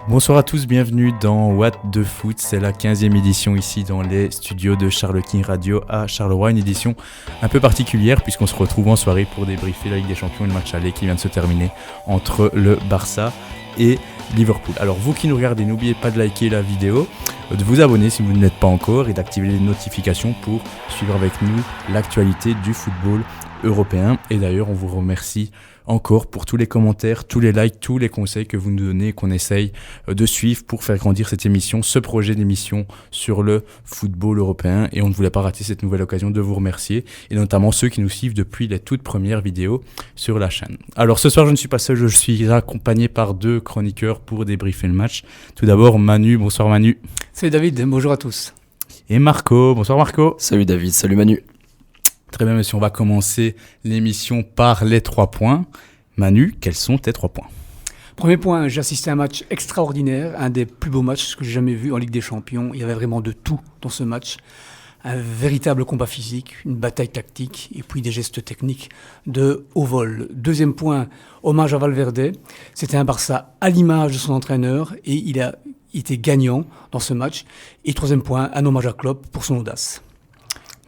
Bonsoir à tous, bienvenue dans What the Foot, c'est la 15e édition ici dans les studios de Charles-Quint Radio à Charleroi, une édition un peu particulière puisqu'on se retrouve en soirée pour débriefer la Ligue des Champions et le match aller qui vient de se terminer entre le Barça et Liverpool. Alors vous qui nous regardez, n'oubliez pas de liker la vidéo, de vous abonner si vous ne l'êtes pas encore et d'activer les notifications pour suivre avec nous l'actualité du football européen. Et d'ailleurs on vous remercie encore pour tous les commentaires, tous les likes, tous les conseils que vous nous donnez et qu'on essaye de suivre pour faire grandir cette émission, ce projet d'émission sur le football européen. Et on ne voulait pas rater cette nouvelle occasion de vous remercier, et notamment ceux qui nous suivent depuis les toutes premières vidéos sur la chaîne. Alors ce soir je ne suis pas seul, je suis accompagné par deux chroniqueurs pour débriefer le match. Tout d'abord Manu, bonsoir Manu. Salut David, bonjour à tous. Et Marco, bonsoir Marco. Salut David, salut Manu. Très bien monsieur, on va commencer l'émission par les 3 points. Manu, quels sont tes 3 points ? Premier point, j'ai assisté à un match extraordinaire, un des plus beaux matchs que j'ai jamais vu en Ligue des Champions. Il y avait vraiment de tout dans ce match. Un véritable combat physique, une bataille tactique et puis des gestes techniques de haut vol. Deuxième point, hommage à Valverde. C'était un Barça à l'image de son entraîneur et il a été gagnant dans ce match. Et troisième point, un hommage à Klopp pour son audace.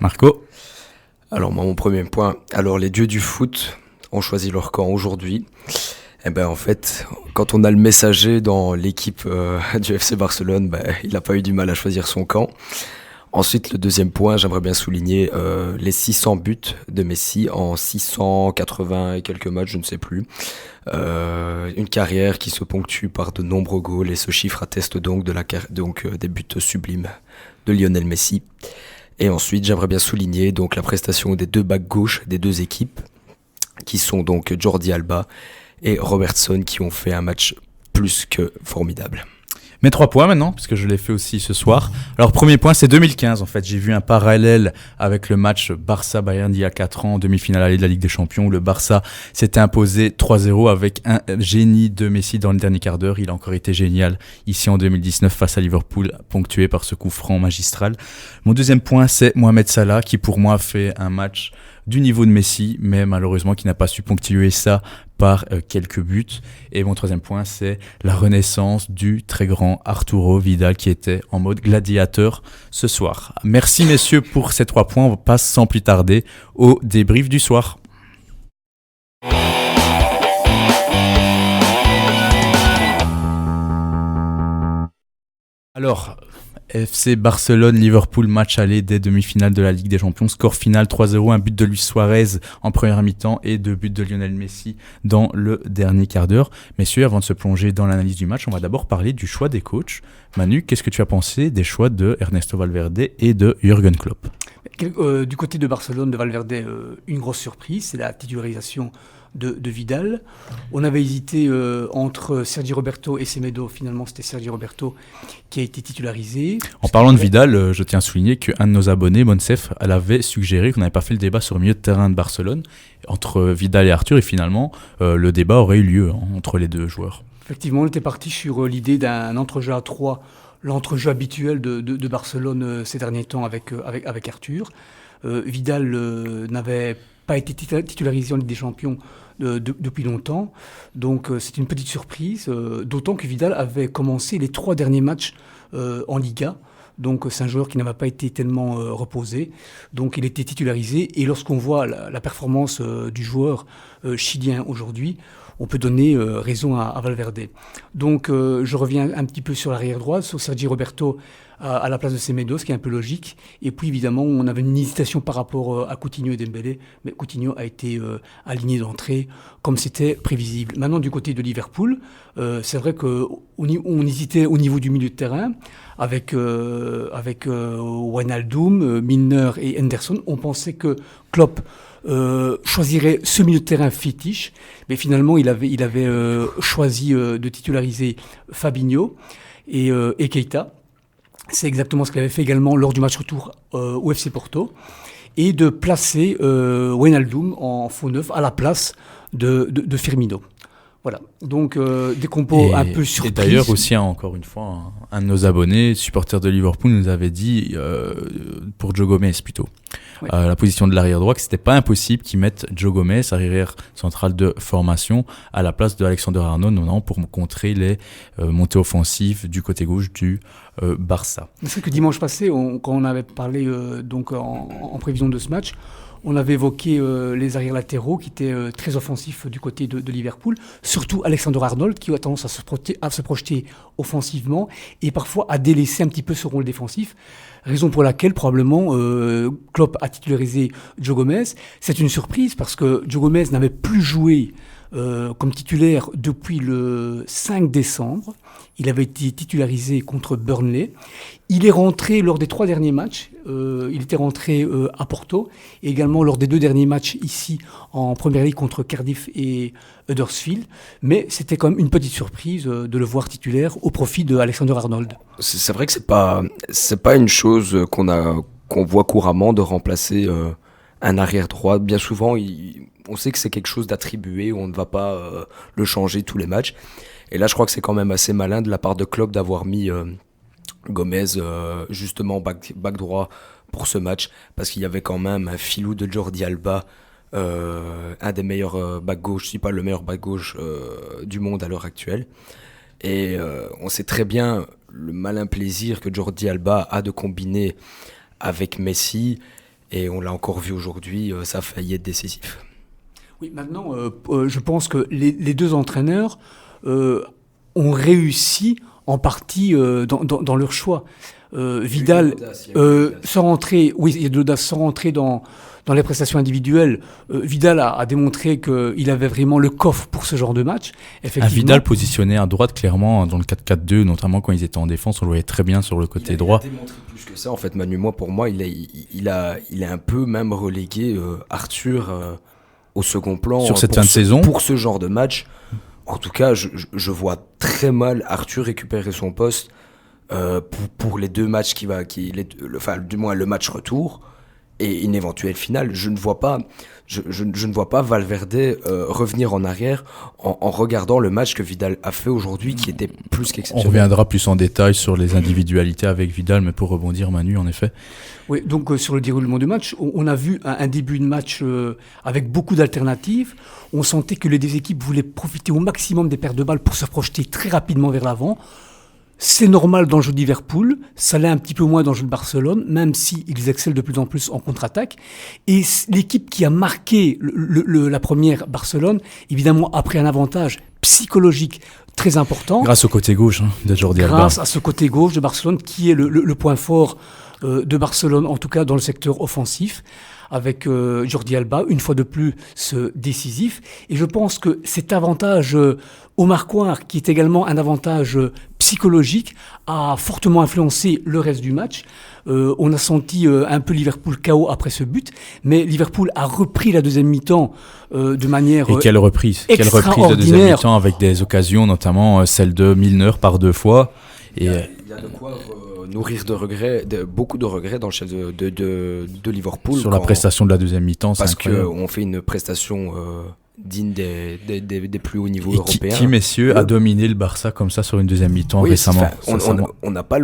Marco ? Alors moi, mon premier point, alors les dieux du foot ont choisi leur camp aujourd'hui. Et ben en fait, quand on a le messager dans l'équipe du FC Barcelone, il n'a pas eu du mal à choisir son camp. Ensuite, le deuxième point, j'aimerais bien souligner les 600 buts de Messi en 680 et quelques matchs, je ne sais plus. Une carrière qui se ponctue par de nombreux goals et ce chiffre atteste donc des buts sublimes de Lionel Messi. Et ensuite, j'aimerais bien souligner donc la prestation des deux backs gauche des deux équipes, qui sont donc Jordi Alba et Robertson, qui ont fait un match plus que formidable. Mes 3 points maintenant, parce que je l'ai fait aussi ce soir. Alors, premier point, c'est 2015 en fait. J'ai vu un parallèle avec le match Barça-Bayern d'il y a 4 ans, en demi-finale allée de la Ligue des Champions, où le Barça s'était imposé 3-0 avec un génie de Messi dans le dernier quart d'heure. Il a encore été génial ici en 2019 face à Liverpool, ponctué par ce coup franc magistral. Mon deuxième point, c'est Mohamed Salah, qui pour moi fait un match du niveau de Messi, mais malheureusement qui n'a pas su ponctuer ça par quelques buts. Et mon troisième point, c'est la renaissance du très grand Arturo Vidal qui était en mode gladiateur ce soir. Merci messieurs pour ces 3 points. On passe sans plus tarder au débrief du soir. Alors, FC Barcelone-Liverpool, match aller des demi-finales de la Ligue des Champions. Score final 3-0, un but de Luis Suarez en première mi-temps et 2 buts de Lionel Messi dans le dernier quart d'heure. Messieurs, avant de se plonger dans l'analyse du match, on va d'abord parler du choix des coachs. Manu, qu'est-ce que tu as pensé des choix de Ernesto Valverde et de Jürgen Klopp ? Du côté de Barcelone, de Valverde, une grosse surprise, c'est la titularisation de Vidal. On avait hésité entre Sergi Roberto et Semedo. Finalement, c'était Sergi Roberto qui a été titularisé. En parlant de Vidal, je tiens à souligner qu'un de nos abonnés, Monsef, elle avait suggéré qu'on n'avait pas fait le débat sur le milieu de terrain de Barcelone entre Vidal et Arthur, et finalement, le débat aurait eu lieu entre les deux joueurs. Effectivement, on était parti sur l'idée d'un entrejeu à 3, l'entrejeu habituel de Barcelone ces derniers temps avec Arthur. Vidal n'avait pas été titularisé en Ligue des Champions depuis longtemps, donc c'est une petite surprise, d'autant que Vidal avait commencé les 3 derniers matchs en Liga, donc c'est un joueur qui n'avait pas été tellement reposé, donc il était titularisé, et lorsqu'on voit la performance du joueur chilien aujourd'hui, on peut donner raison à Valverde. Donc je reviens un petit peu sur l'arrière droite, sur Sergi Roberto à la place de Semedo, ce qui est un peu logique. Et puis évidemment, on avait une hésitation par rapport à Coutinho et Dembélé, mais Coutinho a été aligné d'entrée, comme c'était prévisible. Maintenant, du côté de Liverpool, c'est vrai qu'on hésitait au niveau du milieu de terrain, avec Wijnaldum, Milner et Henderson. On pensait que Klopp choisirait ce milieu de terrain fétiche, mais finalement il avait choisi de titulariser Fabinho et Keita. C'est exactement ce qu'il avait fait également lors du match retour au FC Porto, et de placer Wijnaldum en faux neuf à la place de Firmino. Voilà, donc des compos un peu surprises. Et d'ailleurs aussi, encore une fois, un de nos abonnés, supporter de Liverpool, nous avait dit, pour Joe Gomez plutôt, Oui. la position de l'arrière droit, que c'était pas impossible qu'ils mettent Joe Gomez, arrière central de formation, à la place de Alexander Arnold, notamment pour contrer les montées offensives du côté gauche du Barça. C'est vrai que dimanche passé, quand on avait parlé donc en prévision de ce match, on avait évoqué les arrières latéraux qui étaient très offensifs du côté de Liverpool, surtout Alexander Arnold qui a tendance à se projeter offensivement et parfois à délaisser un petit peu ce rôle défensif. Raison pour laquelle probablement Klopp a titularisé Joe Gomez. C'est une surprise parce que Joe Gomez n'avait plus joué comme titulaire depuis le 5 décembre. Il avait été titularisé contre Burnley. Il est rentré lors des 3 derniers matchs. Il était rentré à Porto et également lors des 2 derniers matchs ici en Première Ligue contre Cardiff et Huddersfield. Mais c'était quand même une petite surprise de le voir titulaire au profit de Alexander Arnold. C'est vrai que c'est pas une chose qu'on voit couramment de remplacer un arrière droit. Bien souvent, on sait que c'est quelque chose d'attribué, on ne va pas le changer tous les matchs. Et là, je crois que c'est quand même assez malin de la part de Klopp d'avoir mis Gomez justement back droit pour ce match, parce qu'il y avait quand même un filou de Jordi Alba, un des meilleurs back gauche, si pas le meilleur back gauche du monde à l'heure actuelle. Et on sait très bien le malin plaisir que Jordi Alba a de combiner avec Messi, et on l'a encore vu aujourd'hui, ça a failli être décisif. Oui, maintenant, je pense que les 2 entraîneurs ont réussi en partie dans leur choix. Vidal, sans rentrer dans les prestations individuelles, Vidal a démontré qu'il avait vraiment le coffre pour ce genre de match. Un Vidal positionné à droite, clairement, dans le 4-4-2, notamment quand ils étaient en défense, on le voyait très bien sur le côté droit. Il a démontré plus que ça, en fait, Manu. Pour moi, il est un peu même relégué Arthur au second plan. Sur cette fin de saison. Pour ce genre de match. En tout cas, je vois très mal Arthur récupérer son poste pour les 2 matchs du moins le match retour et une éventuelle finale. Je ne vois pas Valverde revenir en arrière en regardant le match que Vidal a fait aujourd'hui, qui était plus qu'exceptionnel. On reviendra plus en détail sur les individualités avec Vidal, mais pour rebondir, Manu, en effet. Oui, donc sur le déroulement du match, on a vu un début de match avec beaucoup d'alternatives. On sentait que les 2 équipes voulaient profiter au maximum des pertes de balles pour se projeter très rapidement vers l'avant. C'est normal dans le jeu de Liverpool, ça l'est un petit peu moins dans le jeu de Barcelone, même s'ils excellent de plus en plus en contre-attaque. Et l'équipe qui a marqué la première, Barcelone, évidemment a pris un avantage psychologique très important. Grâce au côté gauche de Jordi Alba. Grâce à ce côté gauche de Barcelone qui est le point fort de Barcelone, en tout cas dans le secteur offensif, avec Jordi Alba, une fois de plus décisif. Et je pense que cet avantage au marquoir, qui est également un avantage psychologique, a fortement influencé le reste du match. On a senti un peu Liverpool KO après ce but, mais Liverpool a repris la deuxième mi-temps de manière Et quelle reprise de deuxième mi-temps, avec des occasions, notamment celle de Milner par 2 fois. Et il y a de quoi nourrir beaucoup de regrets dans le chef de Liverpool. Sur la prestation de la deuxième mi-temps, parce qu'on fait une prestation digne des plus hauts niveaux européens. Qui, messieurs, a dominé le Barça comme ça sur une deuxième mi-temps récemment? On n'a pas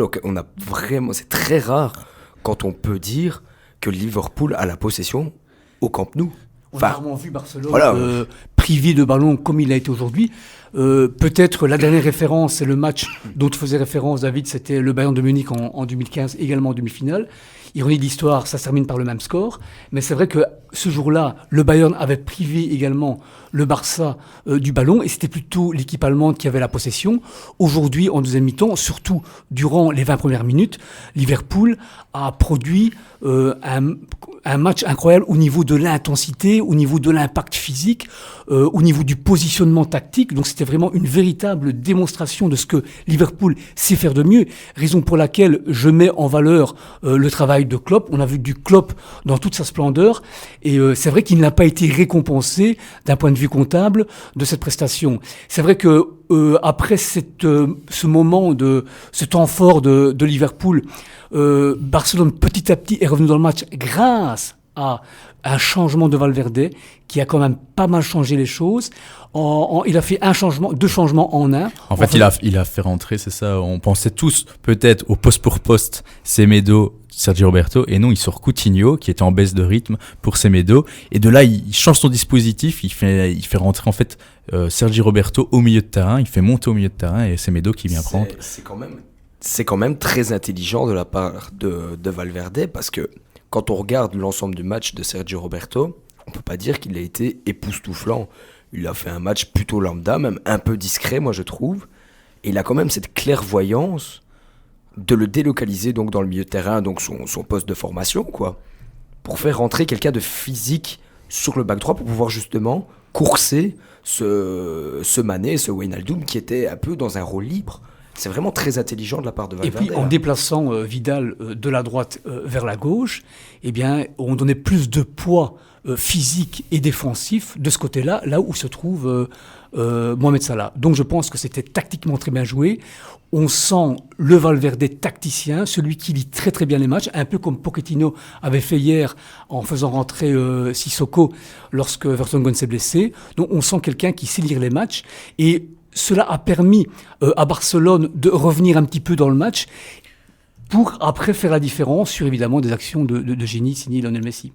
vraiment, c'est très rare quand on peut dire que Liverpool a la possession au Camp Nou. On a rarement vu Barcelone privé de ballon comme il a été aujourd'hui. Peut-être la dernière référence, c'est le match dont faisait référence David, c'était le Bayern de Munich en 2015, également en demi-finale. Ironie de l'histoire, ça se termine par le même score. Mais c'est vrai que ce jour-là, le Bayern avait privé également le Barça du ballon et c'était plutôt l'équipe allemande qui avait la possession. Aujourd'hui, en deuxième mi-temps, surtout durant les 20 premières minutes, Liverpool a produit un match incroyable au niveau de l'intensité, au niveau de l'impact physique, au niveau du positionnement tactique. Donc c'était vraiment une véritable démonstration de ce que Liverpool sait faire de mieux. Raison pour laquelle je mets en valeur le travail de Klopp. On a vu du Klopp dans toute sa splendeur et c'est vrai qu'il n'a pas été récompensé d'un point de vue comptable de cette prestation. C'est vrai que après ce moment ce temps fort de Liverpool, Barcelone petit à petit est revenu dans le match grâce à un changement de Valverde qui a quand même pas mal changé les choses. Il a fait 2 changements en un. En fait, il a fait rentrer, c'est ça. On pensait tous peut-être au poste pour poste Semedo Sergi Roberto, et non, il sort Coutinho, qui était en baisse de rythme pour Semedo, et de là, il change son dispositif, il fait rentrer en fait Sergi Roberto au milieu de terrain, il fait monter au milieu de terrain, et Semedo qui vient prendre. C'est quand même très intelligent de la part de Valverde, parce que quand on regarde l'ensemble du match de Sergi Roberto, on peut pas dire qu'il a été époustouflant. Il a fait un match plutôt lambda, même un peu discret, moi je trouve. Et il a quand même cette clairvoyance de le délocaliser donc dans le milieu de terrain, donc son poste de formation, quoi, pour faire rentrer quelqu'un de physique sur le back droit pour pouvoir justement courser ce Mané, ce Wijnaldum qui était un peu dans un rôle libre. C'est vraiment très intelligent de la part de Valverde. Et puis en déplaçant Vidal de la droite vers la gauche, eh bien, on donnait plus de poids physique et défensif de ce côté-là, là où se trouve Mohamed Salah. Donc je pense que c'était tactiquement très bien joué. On sent le Valverde tacticien, celui qui lit très très bien les matchs, un peu comme Pochettino avait fait hier en faisant rentrer Sissoko lorsque Vertonghen s'est blessé. Donc on sent quelqu'un qui sait lire les matchs, et cela a permis à Barcelone de revenir un petit peu dans le match pour après faire la différence sur évidemment des actions de génie signées Lionel Messi.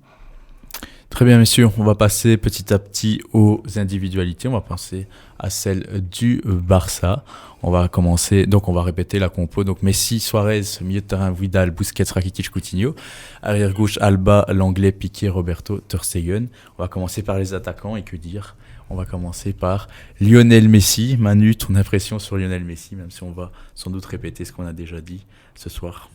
Très bien, messieurs, on va passer petit à petit aux individualités. On va passer à celle du Barça. On va commencer, donc on va répéter la compo. Donc Messi, Suarez, milieu de terrain, Vidal, Busquets, Rakitic, Coutinho. Arrière gauche, Alba, Langlais, Piqué, Roberto, Ter Stegen. On va commencer par les attaquants, et que dire ? On va commencer par Lionel Messi. Manu, ton impression sur Lionel Messi, même si on va sans doute répéter ce qu'on a déjà dit ce soir.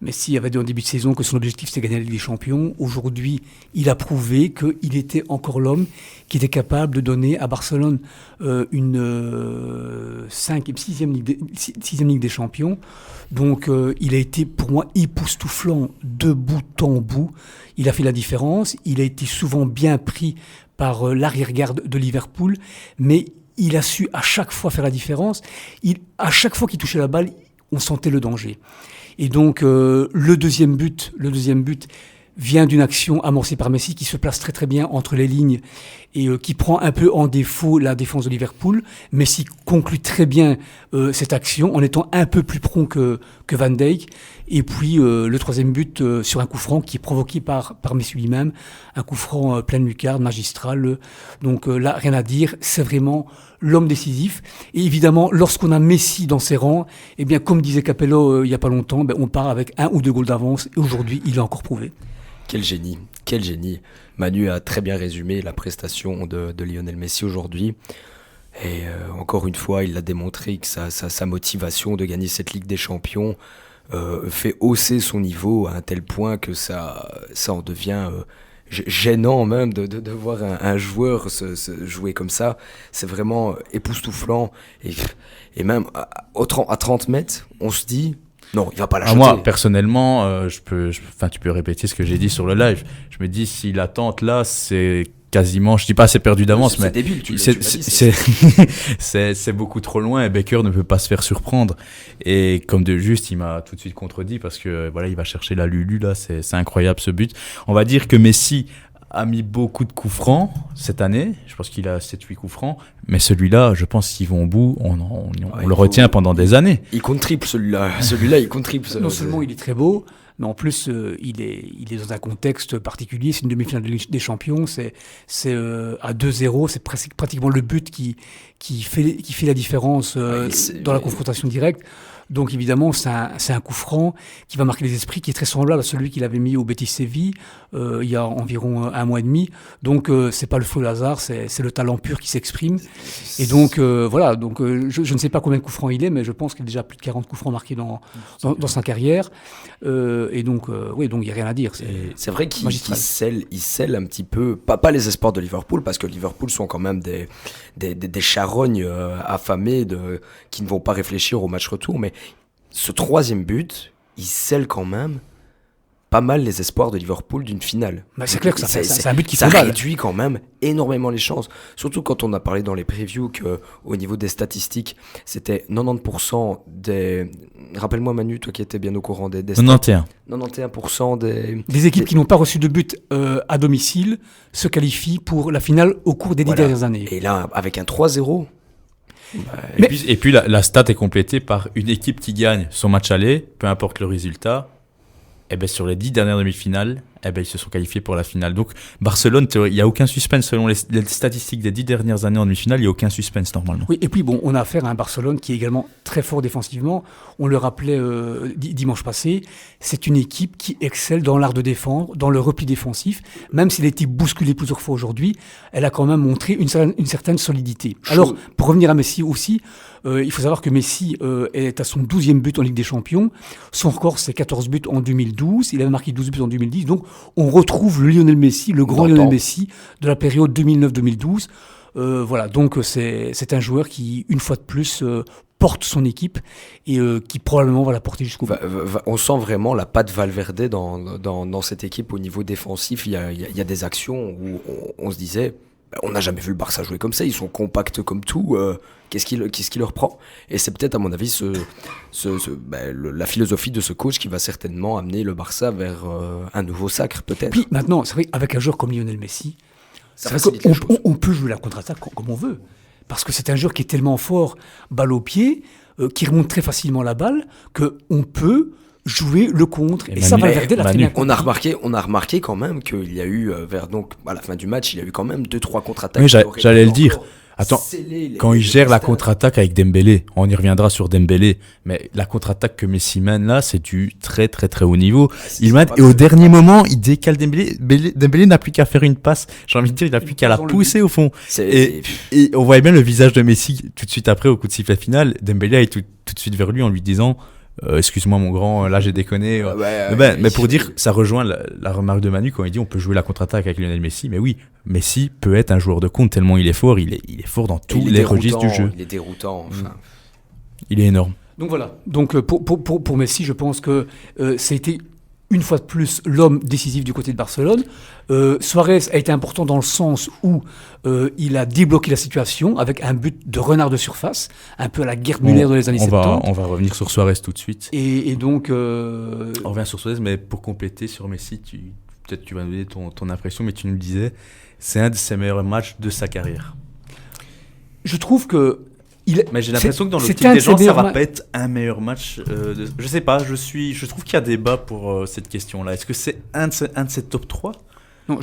Messi avait dit en début de saison que son objectif c'était gagner la Ligue des Champions. Aujourd'hui, il a prouvé qu'il était encore l'homme qui était capable de donner à Barcelone une sixième Ligue des Champions. Donc il a été pour moi époustouflant de bout en bout. Il a fait la différence. Il a été souvent bien pris par l'arrière-garde de Liverpool, mais il a su à chaque fois faire la différence. À chaque fois qu'il touchait la balle, on sentait le danger. Et donc le deuxième but vient d'une action amorcée par Messi qui se place très très bien entre les lignes et qui prend un peu en défaut la défense de Liverpool. Messi conclut très bien cette action en étant un peu plus prompt que Van Dijk. Et puis le troisième but sur un coup franc qui est provoqué par Messi lui-même, un coup franc plein de lucarne, magistral. Donc là, rien à dire, c'est vraiment l'homme décisif. Et évidemment, lorsqu'on a Messi dans ses rangs, eh bien, comme disait Capello il n'y a pas longtemps, on part avec 1 ou 2 goals d'avance. Et aujourd'hui, il l'a encore prouvé. Quel génie, quel génie. Manu a très bien résumé la prestation de Lionel Messi aujourd'hui. Et encore une fois, il a démontré que sa motivation de gagner cette Ligue des Champions fait hausser son niveau à un tel point que ça en devient gênant même de voir un joueur se jouer comme ça. C'est vraiment époustouflant. Et même à 30 mètres, on se dit... Non, il va pas la chanter. Moi, personnellement, tu peux répéter ce que j'ai dit sur le live. Je me dis, si l'attente là, c'est quasiment, je dis pas c'est perdu d'avance, mais c'est débile. C'est beaucoup trop loin et Baker ne peut pas se faire surprendre. Et comme de juste, il m'a tout de suite contredit parce que voilà, il va chercher la Lulu là, c'est incroyable ce but. On va dire que Messi a mis beaucoup de coups francs cette année. Je pense qu'il a 7-8 coups francs. Mais celui-là, je pense qu'ils vont au bout. On le retient pendant des années. Il compte triple, celui-là. Celui-là, il compte triple. Non seulement il est très beau, mais en plus, il est dans un contexte particulier. C'est une demi-finale des champions. C'est à 2-0. C'est pratiquement le but qui fait la différence dans la confrontation directe. Donc évidemment, c'est un coup franc qui va marquer les esprits, qui est très semblable à celui qu'il avait mis au Betis Séville il y a environ 1 mois et demi. Donc c'est pas le feu hasard, c'est le talent pur qui s'exprime. Et donc voilà, donc je ne sais pas combien de coups francs il est, mais je pense qu'il a déjà plus de 40 coups francs marqués dans sa carrière. Et donc oui, donc il n'y a rien à dire. C'est vrai qu'il scelle un petit peu, pas les espoirs de Liverpool, parce que Liverpool sont quand même des charognes affamés qui ne vont pas réfléchir au match retour, mais ce troisième but, il scelle quand même pas mal les espoirs de Liverpool d'une finale. Bah c'est clair que c'est un but qui ça fait mal. réduit quand même énormément les chances. Surtout quand on a parlé dans les previews qu'au niveau des statistiques, c'était 90% des... Rappelle-moi Manu, toi qui étais bien au courant des 91% des équipes qui n'ont pas reçu de but à domicile se qualifient pour la finale au cours des 10 dernières années. Et là, avec un 3-0... Et puis la stat est complétée par une équipe qui gagne son match aller, peu importe le résultat, eh ben, sur les 10 dernières demi-finales, eh ben, ils se sont qualifiés pour la finale. Donc, Barcelone, il n'y a aucun suspense selon les statistiques des 10 dernières années en demi-finale, il n'y a aucun suspense normalement. Oui, et puis bon, on a affaire à un Barcelone qui est également très fort défensivement. On le rappelait dimanche passé, c'est une équipe qui excelle dans l'art de défendre, dans le repli défensif. Même s'il a été bousculé plusieurs fois aujourd'hui, elle a quand même montré une certaine solidité. Alors, pour revenir à Messi aussi, il faut savoir que Messi est à son 12e but en Ligue des Champions. Son record, c'est 14 buts en 2012. Il avait marqué 12 buts en 2010. Donc, on retrouve le Lionel Messi, le grand Lionel Messi de la période 2009-2012. Voilà, donc c'est un joueur qui, une fois de plus, porte son équipe et qui probablement va la porter jusqu'au bout. On sent vraiment la patte Valverde dans cette équipe au niveau défensif. Il y a des actions où on se disait, on n'a jamais vu le Barça jouer comme ça, ils sont compacts comme tout, qu'est-ce qui leur prend ? Et c'est peut-être à mon avis la philosophie de ce coach qui va certainement amener le Barça vers un nouveau sacre peut-être. Puis maintenant, c'est vrai, avec un joueur comme Lionel Messi, on peut jouer la contre-attaque comme on veut. Parce que c'est un joueur qui est tellement fort, balle au pied, qui remonte très facilement la balle, qu'on peut jouer le contre. Et ça, Valverde l'a très bien compris. On a remarqué quand même qu'il y a eu, à la fin du match, il y a eu quand même 2-3 contre-attaques. Oui, j'allais le dire. Attends, quand il gère la contre-attaque avec Dembélé, on y reviendra sur Dembélé, mais la contre-attaque que Messi mène là, c'est du très très très haut niveau. Il mène, et au dernier moment, il décale Dembélé. Dembélé n'a plus qu'à faire une passe. J'ai envie de dire, il n'a plus qu'à la pousser au fond. Et on voyait bien le visage de Messi tout de suite après, au coup de sifflet final. Dembélé est tout de suite vers lui en lui disant... excuse-moi mon grand, là j'ai déconné. Mais pour dire, ça rejoint la remarque de Manu quand il dit on peut jouer la contre-attaque avec Lionel Messi. Mais oui, Messi peut être un joueur de compte tellement il est fort. Il est fort dans tous les registres du jeu. Il est déroutant. Enfin. Il est énorme. Donc voilà. Donc pour Messi, je pense que c'était une fois de plus l'homme décisif du côté de Barcelone. Suarez a été important dans le sens où il a débloqué la situation avec un but de renard de surface, un peu à la Gerd Müller dans les années 70. On va revenir sur Suarez tout de suite. Et donc... On revient sur Suarez, mais pour compléter sur Messi, peut-être tu vas nous donner ton impression, mais tu nous disais, c'est un de ses meilleurs matchs de sa carrière. Je trouve que... Mais j'ai l'impression que dans l'optique des gens, ça va pas être un meilleur match. Je sais pas, je trouve qu'il y a débat pour cette question-là. Est-ce que c'est un de ces top 3 ? Non,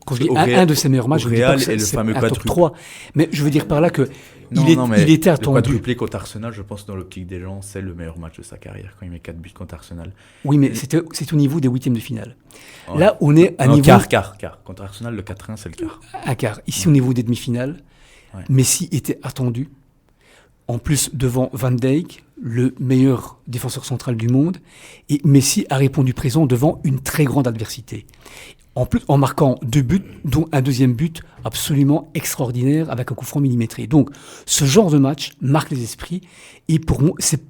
quand je dis un de ses meilleurs matchs, je dis pas que c'est un top 3. Mais je veux dire par là que il était attendu. Le quadruplé contre Arsenal, je pense, dans l'optique des gens, c'est le meilleur match de sa carrière, quand il met 4 buts contre Arsenal. Oui, mais c'est au niveau des huitièmes de finale. Ouais. Là, on est à niveau... Quart. Contre Arsenal, le 4-1, c'est le quart. Un quart. Ici, au niveau des demi-finales, Messi était attendu. En plus, devant Van Dijk, le meilleur défenseur central du monde, et Messi a répondu présent devant une très grande adversité. En plus, en marquant 2 buts, dont un deuxième but absolument extraordinaire avec un coup franc millimétré. Donc, ce genre de match marque les esprits, et pour moi, c'est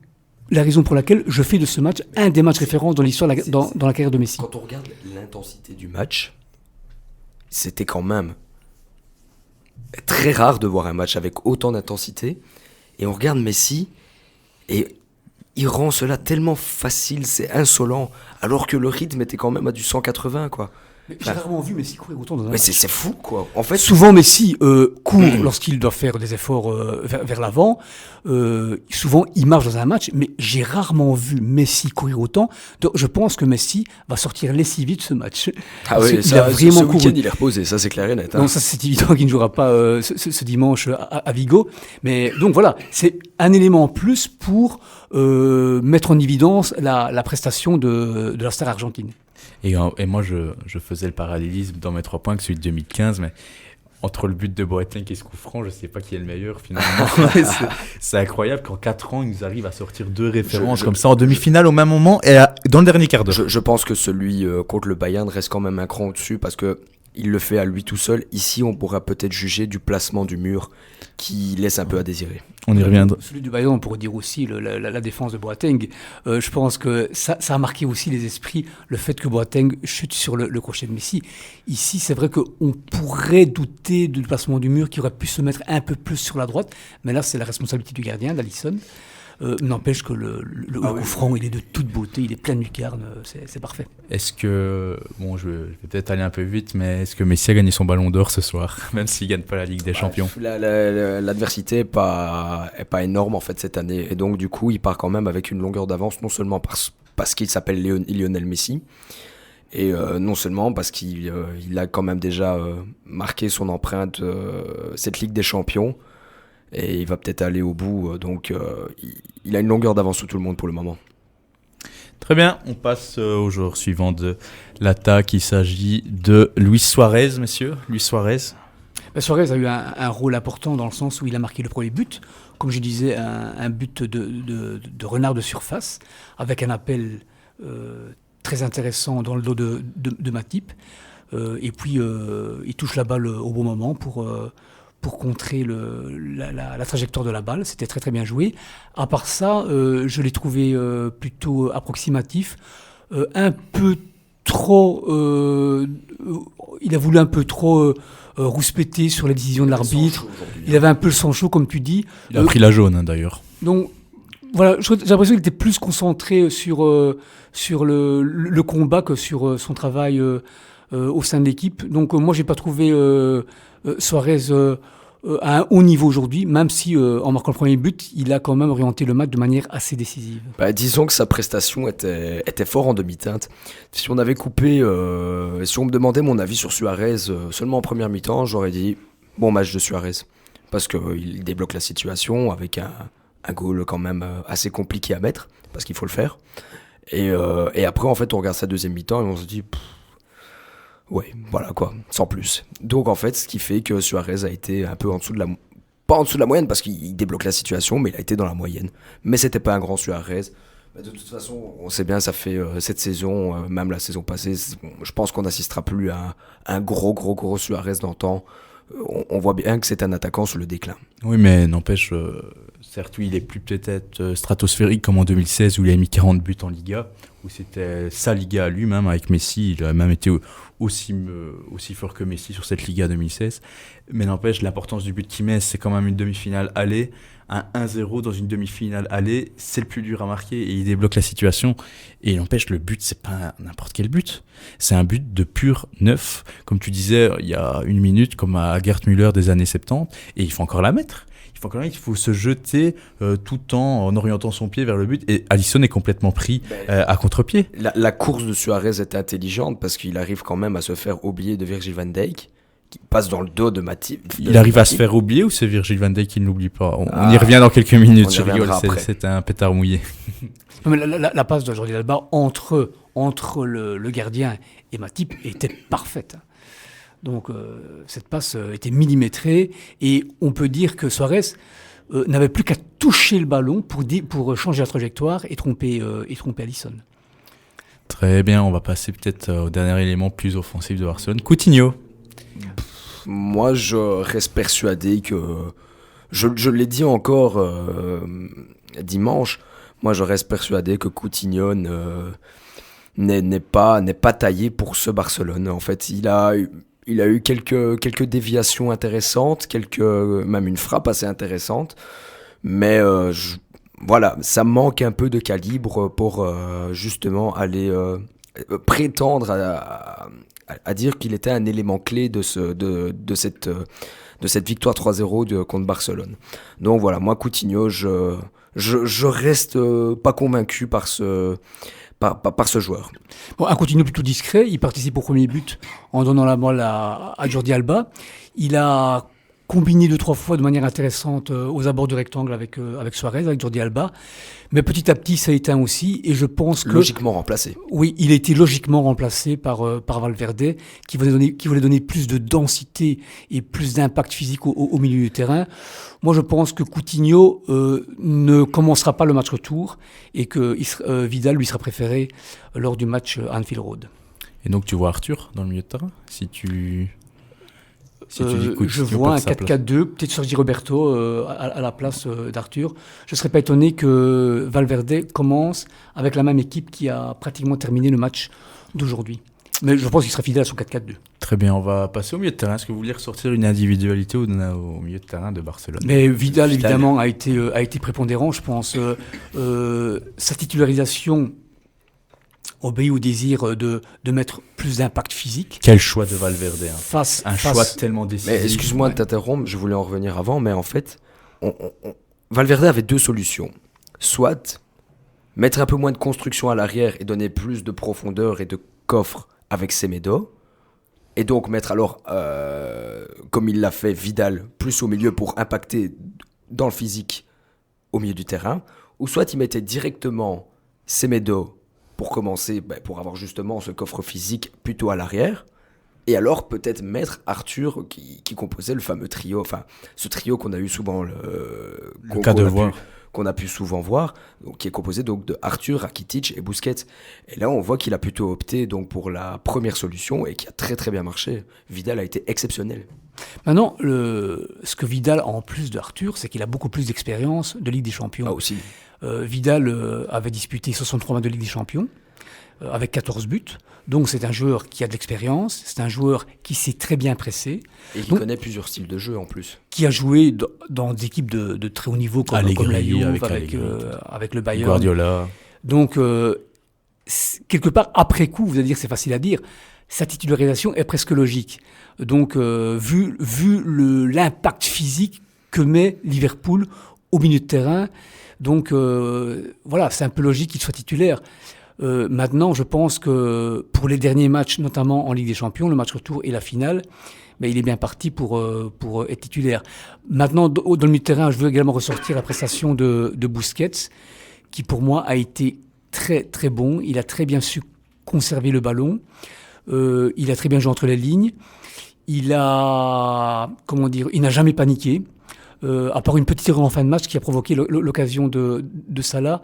la raison pour laquelle je fais de ce match un des matchs références dans l'histoire, dans la carrière de Messi. Quand on regarde l'intensité du match, c'était quand même très rare de voir un match avec autant d'intensité. Et on regarde Messi, et il rend cela tellement facile, c'est insolent, alors que le rythme était quand même à du 180, quoi. Mais j'ai rarement vu Messi courir autant dans un match. C'est fou, quoi. En fait, souvent, Messi court lorsqu'il doit faire des efforts vers l'avant. Souvent, il marche dans un match, mais j'ai rarement vu Messi courir autant. Donc, je pense que Messi va sortir lessivé de ce match. Ah oui, ça, il a vraiment ce week-end, il est reposé, ça c'est clair et net. Hein. Non, ça c'est évident qu'il ne jouera pas ce dimanche à Vigo. Mais donc voilà, c'est un élément en plus pour mettre en évidence la prestation de la star argentine. Et moi, je faisais le parallélisme dans mes 3 points que celui de 2015, mais entre le but de Boateng et ce coup franc, je ne sais pas qui est le meilleur finalement. c'est incroyable qu'en 4 ans, ils nous arrivent à sortir 2 références comme ça en demi-finale au même moment et dans le dernier quart d'heure. Je pense que celui contre le Bayern reste quand même un cran au-dessus parce que il le fait à lui tout seul. Ici, on pourra peut-être juger du placement du mur qui laisse un peu à désirer. On y reviendra. Celui du Bayern, on pourrait dire aussi la défense de Boateng. Je pense que ça a marqué aussi les esprits, le fait que Boateng chute sur le crochet de Messi. Ici, c'est vrai qu'on pourrait douter du placement du mur qui aurait pu se mettre un peu plus sur la droite, mais là, c'est la responsabilité du gardien, d'Alisson. N'empêche que le coup franc, il est de toute beauté, il est plein de lucarne, c'est parfait. Est-ce que, je vais peut-être aller un peu vite, mais est-ce que Messi a gagné son ballon d'or ce soir, même s'il ne gagne pas la Ligue des Champions ? L'adversité n'est pas énorme en fait cette année, et donc du coup il part quand même avec une longueur d'avance, non seulement parce qu'il s'appelle Lionel Messi. Et non seulement parce qu'il a quand même déjà marqué son empreinte cette Ligue des Champions, et il va peut-être aller au bout, donc il a une longueur d'avance sur tout le monde pour le moment. Très bien, on passe au joueur suivant de l'attaque. Il s'agit de Luis Suarez, messieurs. Luis Suarez. Suarez a eu un rôle important dans le sens où il a marqué le premier but. Comme je disais, un but de renard de surface, avec un appel très intéressant dans le dos de Matip. Et puis, il touche la balle au bon moment pour contrer la trajectoire de la balle. C'était très très bien joué. À part ça, je l'ai trouvé plutôt approximatif. Un peu trop... il a voulu un peu trop rouspéter sur les décisions de l'arbitre. Il avait un peu le sang chaud, comme tu dis. Il a pris la jaune, donc... Voilà, j'ai l'impression qu'il était plus concentré sur le combat que sur son travail au sein de l'équipe. Donc moi, j'ai pas trouvé Suarez à un haut niveau aujourd'hui, même si en marquant le premier but, il a quand même orienté le match de manière assez décisive. Disons que sa prestation était fort en demi-teinte. Si on avait coupé, si on me demandait mon avis sur Suarez seulement en première mi-temps, j'aurais dit bon match de Suarez, parce qu'il débloque la situation avec un goal quand même assez compliqué à mettre, parce qu'il faut le faire. Et après, en fait, on regarde sa deuxième mi-temps et on se dit, ouais, voilà quoi, sans plus. Donc, en fait, ce qui fait que Suarez a été un peu en dessous de la... Pas en dessous de la moyenne, parce qu'il débloque la situation, mais il a été dans la moyenne. Mais c'était pas un grand Suarez. Mais de toute façon, on sait bien, ça fait cette saison, même la saison passée, je pense qu'on n'assistera plus à un gros Suarez d'antan. On voit bien que c'est un attaquant sur le déclin. Oui, mais n'empêche, certes, oui, il est plus peut-être stratosphérique comme en 2016 où il a mis 40 buts en Liga, où c'était sa Liga à lui-même avec Messi. Il a même été aussi fort que Messi sur cette Liga 2016. Mais n'empêche, l'importance du but qu'il met, c'est quand même une demi-finale aller. Un 1-0 dans une demi-finale aller, c'est le plus dur à marquer et il débloque la situation. Et n'empêche, le but, c'est pas n'importe quel but. C'est un but de pur neuf, comme tu disais il y a une minute, comme à Gerd Müller des années 70. Et il faut encore la mettre. Il faut se jeter tout en orientant son pied vers le but. Et Alisson est complètement pris à contre-pied. La course de Suarez était intelligente parce qu'il arrive quand même à se faire oublier de Virgil van Dijk, qui passe dans le dos de Matip. Il arrive à se faire oublier ou c'est Virgil van Dijk qui ne l'oublie pas? On y revient dans quelques minutes, je rigole, c'est un pétard mouillé. Mais la passe de Jordi Alba entre le gardien et Matip était parfaite. Donc cette passe était millimétrée et on peut dire que Suarez n'avait plus qu'à toucher le ballon pour changer la trajectoire et tromper Alisson. Très bien, on va passer peut-être au dernier élément plus offensif de Barcelone. Coutinho. Moi, je reste persuadé que... Je l'ai dit encore dimanche, moi je reste persuadé que Coutinho n'est pas taillé pour ce Barcelone. En fait, il a eu quelques déviations intéressantes, même une frappe assez intéressante, mais voilà, ça manque un peu de calibre pour justement aller prétendre à dire qu'il était un élément clé de cette victoire 3-0 contre Barcelone. Donc voilà, moi Coutinho, je reste pas convaincu par ce joueur. Bon, un Coutinho plutôt discret, il participe au premier but en donnant la balle à Jordi Alba. Il a combiné 2-3 fois de manière intéressante aux abords du rectangle avec Suarez, avec Jordi Alba. Mais petit à petit, ça éteint aussi. Et je pense que... Logiquement remplacé. Oui, il a été logiquement remplacé par Valverde, qui voulait donner plus de densité et plus d'impact physique au milieu du terrain. Moi, je pense que Coutinho ne commencera pas le match retour et que Vidal lui sera préféré lors du match à Anfield Road. Et donc, tu vois Arthur dans le milieu de terrain je vois un 4-4-2, peut-être Sergi Roberto à la place d'Arthur. Je ne serais pas étonné que Valverde commence avec la même équipe qui a pratiquement terminé le match d'aujourd'hui. Mais je pense qu'il sera fidèle à son 4-4-2. Très bien, on va passer au milieu de terrain. Est-ce que vous voulez ressortir une individualité au milieu de terrain de Barcelone? Mais Vidal, évidemment, a été prépondérant, je pense. Sa titularisation obéit au désir de mettre plus d'impact physique. Quel choix de Valverde, hein. Choix tellement décisif. Mais excuse-moi de t'interrompre, je voulais en revenir avant, mais en fait, Valverde avait deux solutions. Soit mettre un peu moins de construction à l'arrière et donner plus de profondeur et de coffre avec Semedo. Et donc mettre alors, comme il l'a fait, Vidal plus au milieu pour impacter dans le physique au milieu du terrain. Ou soit il mettait directement Semedo pour commencer, pour avoir justement ce coffre physique plutôt à l'arrière. Et alors peut-être mettre Arthur qui composait le fameux trio, enfin ce trio qu'on a eu souvent, qu'on a pu souvent voir, donc, qui est composé donc de Arthur, Rakitic et Busquets. Et là on voit qu'il a plutôt opté donc pour la première solution et qui a très très bien marché. Vidal a été exceptionnel. Maintenant, ce que Vidal a en plus de Arthur, c'est qu'il a beaucoup plus d'expérience de Ligue des Champions. Ah aussi. Vidal avait disputé 63 matchs de Ligue des Champions, avec 14 buts. Donc c'est un joueur qui a de l'expérience, c'est un joueur qui s'est très bien pressé. Et qui connaît plusieurs styles de jeu en plus. Qui a joué dans des équipes de très haut niveau comme la Juve, avec le Bayern. Guardiola. Donc, quelque part, après coup, vous allez dire, c'est facile à dire, sa titularisation est presque logique. Donc, vu l'impact physique que met Liverpool au milieu de terrain, donc voilà, c'est un peu logique qu'il soit titulaire. Maintenant, je pense que pour les derniers matchs, notamment en Ligue des Champions, le match retour et la finale, il est bien parti pour être titulaire. Maintenant, dans le milieu de terrain, je veux également ressortir la prestation de Busquets, qui pour moi a été très très bon. Il a très bien su conserver le ballon. Il a très bien joué entre les lignes. Il n'a jamais paniqué. À part une petite erreur en fin de match qui a provoqué l'occasion de Salah,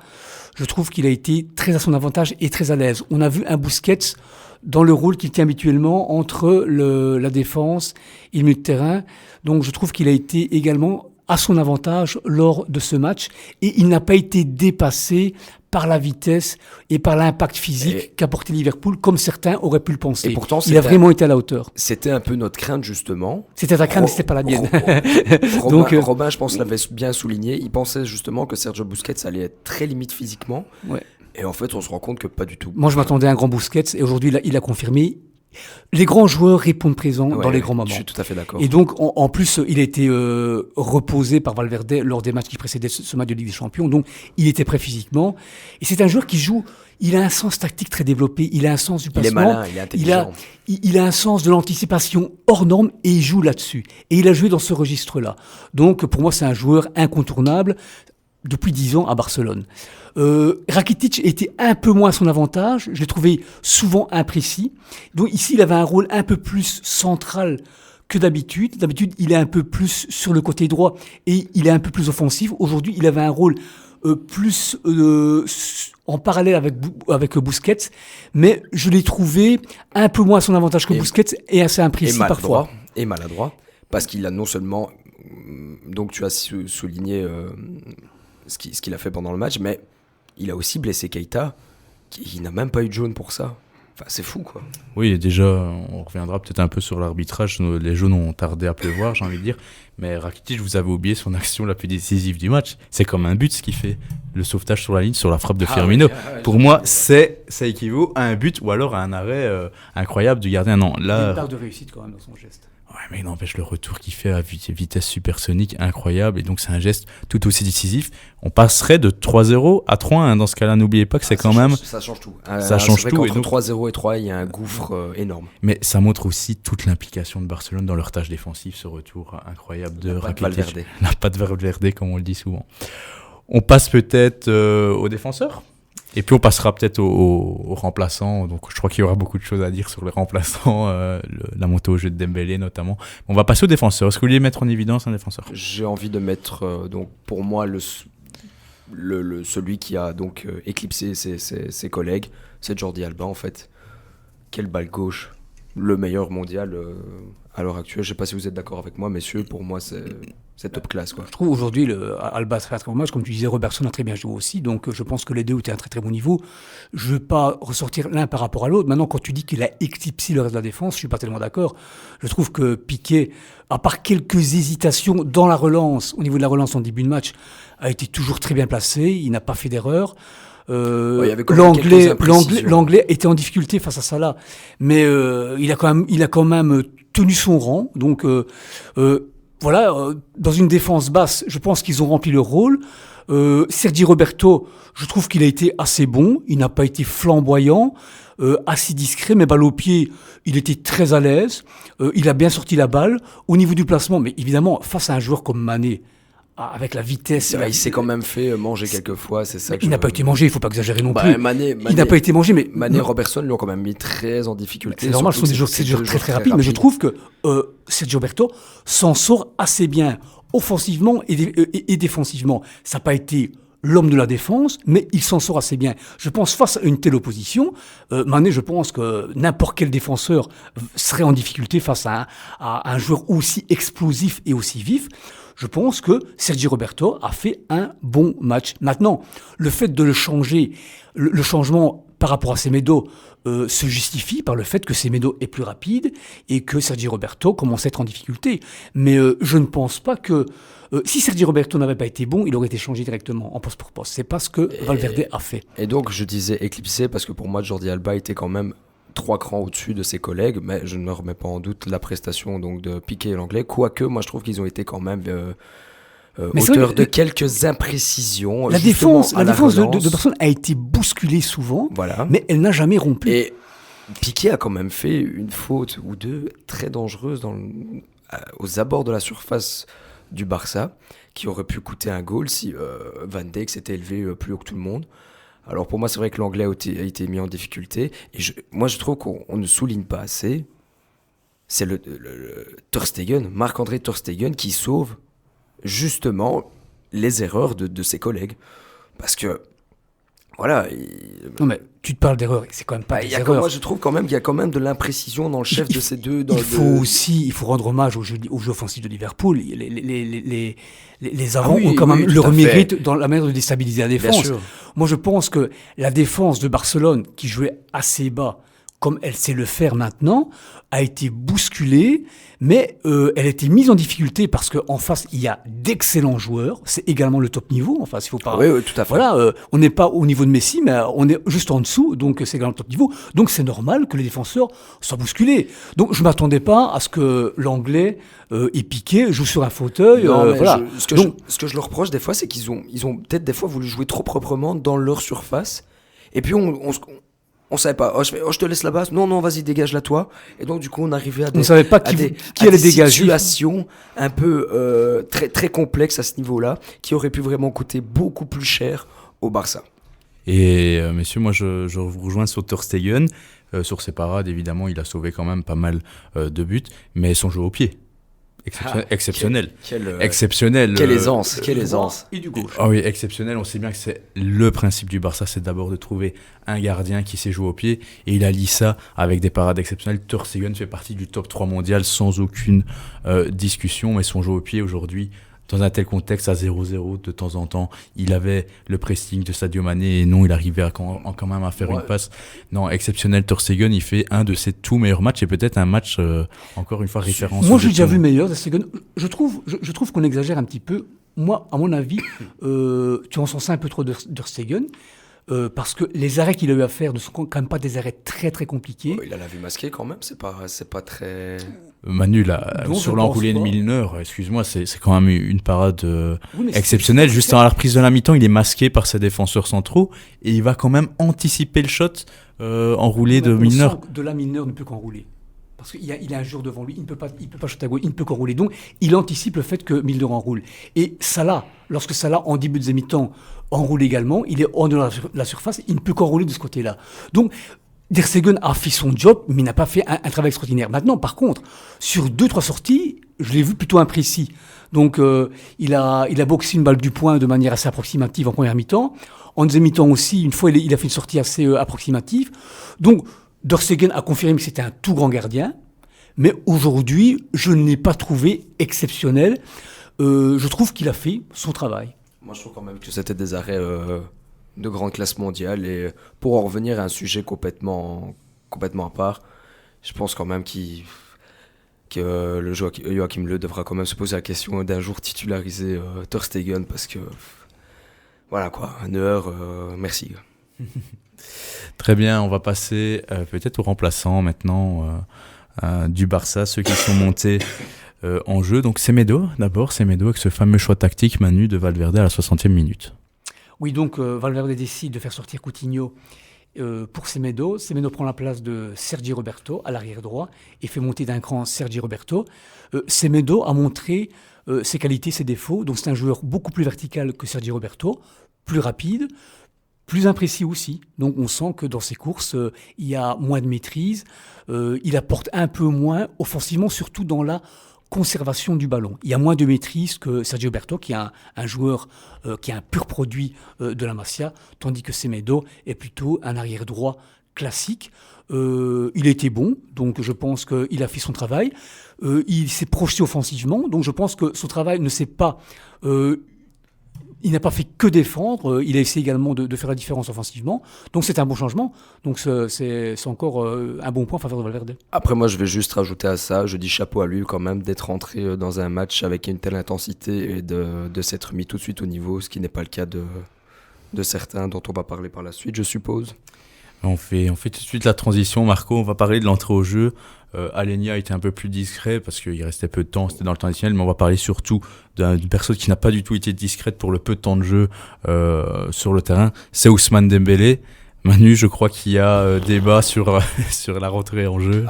je trouve qu'il a été très à son avantage et très à l'aise. On a vu un Busquets dans le rôle qu'il tient habituellement entre la défense et le milieu de terrain. Donc je trouve qu'il a été également à son avantage lors de ce match et il n'a pas été dépassé par la vitesse et par l'impact physique qu'apportait Liverpool, comme certains auraient pu le penser. Et pourtant, il a vraiment été à la hauteur. C'était un peu notre crainte, justement. C'était ta crainte, mais c'était pas la mienne. Robin, je pense, l'avait bien souligné. Il pensait justement que Sergio Busquets allait être très limite physiquement. Ouais. Et en fait, on se rend compte que pas du tout. Moi, je m'attendais à un grand Busquets, et aujourd'hui, il a confirmé. Les grands joueurs répondent présents dans les grands moments. Je suis tout à fait d'accord. Et donc, en plus, il a été reposé par Valverde lors des matchs qui précédaient ce match de Ligue des Champions. Donc, il était prêt physiquement. Et c'est un joueur qui joue. Il a un sens tactique très développé. Il a un sens du placement. Il est malin, il est intelligent. Il a un sens de l'anticipation hors norme et il joue là-dessus. Et il a joué dans ce registre-là. Donc, pour moi, c'est un joueur incontournable depuis 10 ans à Barcelone. Rakitic était un peu moins à son avantage. Je l'ai trouvé souvent imprécis. Donc ici, il avait un rôle un peu plus central que d'habitude. D'habitude, il est un peu plus sur le côté droit et il est un peu plus offensif. Aujourd'hui, il avait un rôle plus en parallèle avec Busquets, mais je l'ai trouvé un peu moins à son avantage que Busquets et assez imprécis parfois. Et maladroit, parce qu'il a non seulement... Donc tu as souligné... ce qu'il a fait pendant le match, mais il a aussi blessé Keita, qui n'a même pas eu de jaune pour ça. Enfin, c'est fou, quoi. Oui, et déjà, on reviendra peut-être un peu sur l'arbitrage. Les jaunes ont tardé à pleuvoir, j'ai envie de dire. Mais Rakitic, vous avez oublié son action la plus décisive du match. C'est comme un but, ce qu'il fait. Le sauvetage sur la ligne, sur la frappe de Firmino. Pour moi, ça équivaut à un but ou alors à un arrêt incroyable du gardien. Non, là... Il y a une part de réussite quand même dans son geste. Ouais, mais il n'empêche le retour qu'il fait à vitesse supersonique incroyable, et donc c'est un geste tout aussi décisif. On passerait de 3-0 à 3-1 dans ce cas-là. N'oubliez pas que c'est quand même... Ça change tout. Ça change tout. Entre 3-0 et 3, il y a un gouffre énorme. Mais ça montre aussi toute l'implication de Barcelone dans leur tâche défensive, ce retour incroyable de Rakitic. La patte Valverde, comme on le dit souvent. On passe peut-être aux défenseurs. Et puis on passera peut-être aux remplaçants. Donc je crois qu'il y aura beaucoup de choses à dire sur les remplaçants, la montée au jeu de Dembélé notamment. On va passer aux défenseurs. Est-ce que vous voulez mettre en évidence un défenseur ? J'ai envie de mettre donc pour moi celui qui a donc éclipsé ses collègues, c'est Jordi Alba en fait. Quelle balle gauche, le meilleur mondial à l'heure actuelle. Je ne sais pas si vous êtes d'accord avec moi, messieurs. Pour moi, c'est top classe, quoi. Je trouve aujourd'hui Alba fait un très bon match. Comme tu disais, Robertson a très bien joué aussi. Donc je pense que les deux étaient à un très très bon niveau. Je ne veux pas ressortir l'un par rapport à l'autre. Maintenant, quand tu dis qu'il a éclipsé le reste de la défense, je ne suis pas tellement d'accord. Je trouve que Piqué, à part quelques hésitations dans la relance, au niveau de la relance en début de match, a été toujours très bien placé. Il n'a pas fait d'erreur. L'anglais était en difficulté face à Salah, mais il a quand même tenu son rang. Donc voilà, dans une défense basse, je pense qu'ils ont rempli leur rôle. Sergi Roberto, je trouve qu'il a été assez bon. Il n'a pas été flamboyant, assez discret, mais balle au pied, il était très à l'aise. Il a bien sorti la balle. Au niveau du placement, mais évidemment, face à un joueur comme Mané, avec la vitesse... il s'est quand même fait manger quelques fois, c'est ça que il n'a pas été mangé, il ne faut pas exagérer non plus. Mané, il n'a pas été mangé, mais... Mané et Robertson lui ont quand même mis très en difficulté. C'est normal, ce sont des joueurs très très rapides, mais je trouve que Sergio Roberto s'en sort assez bien, offensivement et défensivement. Ça n'a pas été l'homme de la défense, mais il s'en sort assez bien. Je pense, face à une telle opposition, Mané, je pense que n'importe quel défenseur serait en difficulté face à un joueur aussi explosif et aussi vif. Je pense que Sergi Roberto a fait un bon match. Maintenant, le fait de le changer, le changement par rapport à Semedo se justifie par le fait que Semedo est plus rapide et que Sergi Roberto commence à être en difficulté. Mais je ne pense pas que... si Sergi Roberto n'avait pas été bon, il aurait été changé directement en poste pour poste. C'est pas ce que Valverde a fait. Et donc, je disais éclipsé parce que pour moi, Jordi Alba était quand même 3 crans au-dessus de ses collègues, mais je ne remets pas en doute la prestation donc, de Piqué et l'Anglais, quoique moi je trouve qu'ils ont été quand même auteurs de quelques imprécisions. La défense de Barcelone a été bousculée souvent, voilà. Mais elle n'a jamais rompu. Et Piqué a quand même fait une faute ou deux très dangereuses aux abords de la surface du Barça, qui aurait pu coûter un goal si Van Dijk s'était élevé plus haut que tout le monde. Alors pour moi, c'est vrai que l'Anglais a été mis en difficulté. Et moi, je trouve qu'on ne souligne pas assez. C'est le Ter Stegen, Marc-André Ter Stegen, qui sauve justement les erreurs de ses collègues. Parce que, voilà... Non mais tu te parles d'erreurs, c'est quand même pas des erreurs. Moi, je trouve quand même qu'il y a quand même de l'imprécision dans le chef de ces deux... Il faut rendre hommage au jeu offensif de Liverpool. Les avants ont quand même leur mérite dans la manière de déstabiliser la défense. Moi, je pense que la défense de Barcelone, qui jouait assez bas, comme elle sait le faire maintenant, a été bousculée, mais elle a été mise en difficulté parce qu'en face, il y a d'excellents joueurs. C'est également le top niveau. Enfin, il faut pas... Oui, tout à fait. Voilà, on n'est pas au niveau de Messi, mais on est juste en dessous, donc c'est également le top niveau. Donc c'est normal que les défenseurs soient bousculés. Donc je ne m'attendais pas à ce que l'Anglais et Piqué jouent sur un fauteuil. Voilà. Ce que je leur reproche des fois, c'est qu'ils ont peut-être des fois voulu jouer trop proprement dans leur surface. Et puis on savait pas. Je te laisse la base. Non, vas-y, dégage-la toi. Et donc, du coup, on arrivait à des, on savait pas qui allait dégager. Situations un peu très, très complexes à ce niveau-là, qui auraient pu vraiment coûter beaucoup plus cher au Barça. Et messieurs, moi, je vous rejoins sur Ter Stegen. Sur ses parades, évidemment, il a sauvé quand même pas mal de buts, mais son jeu au pied. Exceptionnel. Exceptionnel. Quelle aisance. Et du gauche. Ah oui, exceptionnel. On sait bien que c'est le principe du Barça, c'est d'abord de trouver un gardien qui sait jouer au pied. Et il allie ça avec des parades exceptionnelles. Ter Stegen fait partie du top 3 mondial sans aucune discussion. Mais son jeu au pied aujourd'hui, dans un tel contexte, à 0-0 de temps en temps, il avait le pressing de Sadio Mané et non, il arrivait quand même à faire une passe. Non, exceptionnel. Ter Stegen, il fait un de ses tout meilleurs matchs et peut-être un match, encore une fois, référence. Moi, j'ai déjà vu meilleur Ter Stegen. Je trouve qu'on exagère un petit peu. Moi, à mon avis, tu encenses un peu trop Ter Stegen. Parce que les arrêts qu'il a eu à faire ne sont quand même pas des arrêts très très compliqués. Il a la vue masquée quand même, c'est pas très... Manu, là, sur l'enroulé de Milner, excuse-moi, c'est quand même une parade exceptionnelle. Juste à la reprise de la mi-temps, il est masqué par ses défenseurs centraux et il va quand même anticiper le shot enroulé de Milner. De la Milner ne peut qu'enrouler. Parce qu'il a un joueur devant lui, il ne peut pas shooter à gauche, il ne peut qu'enrouler. Donc, il anticipe le fait que Milner enroule. Et Salah, lorsque Salah, en début de deuxième mi-temps, enroule également, il est en dehors de la surface, il ne peut qu'enrouler de ce côté-là. Donc, Ter Stegen a fait son job, mais il n'a pas fait un travail extraordinaire. Maintenant, par contre, sur 2-3 sorties, je l'ai vu plutôt imprécis. Donc, il a boxé une balle du poing de manière assez approximative en première mi-temps. En deuxième mi-temps aussi, une fois, il a fait une sortie assez approximative. Donc, Ter Stegen a confirmé que c'était un tout grand gardien, mais aujourd'hui, je ne l'ai pas trouvé exceptionnel. Je trouve qu'il a fait son travail. Moi, je trouve quand même que c'était des arrêts de grande classe mondiale. Et pour en revenir à un sujet complètement à part, je pense quand même que le Joachim Löw devra quand même se poser la question d'un jour titulariser Ter Stegen, parce que, voilà quoi, Neuer, merci. Très bien, on va passer peut-être aux remplaçants maintenant du Barça, ceux qui sont montés en jeu. Donc Semedo avec ce fameux choix tactique, Manu, de Valverde à la 60e minute. Oui, donc Valverde décide de faire sortir Coutinho pour Semedo. Semedo prend la place de Sergi Roberto à l'arrière droit et fait monter d'un cran Sergi Roberto. Semedo a montré ses qualités, ses défauts. Donc c'est un joueur beaucoup plus vertical que Sergi Roberto, plus rapide, plus imprécis aussi. Donc on sent que dans ses courses, il y a moins de maîtrise. Il apporte un peu moins offensivement, surtout dans la conservation du ballon. Il y a moins de maîtrise que Sergio Roberto, qui est un joueur qui est un pur produit de la Masia, tandis que Semedo est plutôt un arrière droit classique. Il a été bon, donc je pense qu'il a fait son travail. Il s'est projeté offensivement, donc je pense que son travail ne s'est pas... il n'a pas fait que défendre, il a essayé également de faire la différence offensivement. Donc c'est un bon changement, donc c'est encore un bon point en faveur de Valverde. Après moi je vais juste rajouter à ça, je dis chapeau à lui quand même d'être rentré dans un match avec une telle intensité et de s'être mis tout de suite au niveau, ce qui n'est pas le cas de certains dont on va parler par la suite, je suppose. On fait tout de suite la transition, Marco, on va parler de l'entrée au jeu. Alenia a été un peu plus discret parce qu'il restait peu de temps, c'était dans le temps additionnel, mais on va parler surtout d'une personne qui n'a pas du tout été discrète pour le peu de temps de jeu sur le terrain, c'est Ousmane Dembélé. Manu, je crois qu'il y a débat sur la rentrée en jeu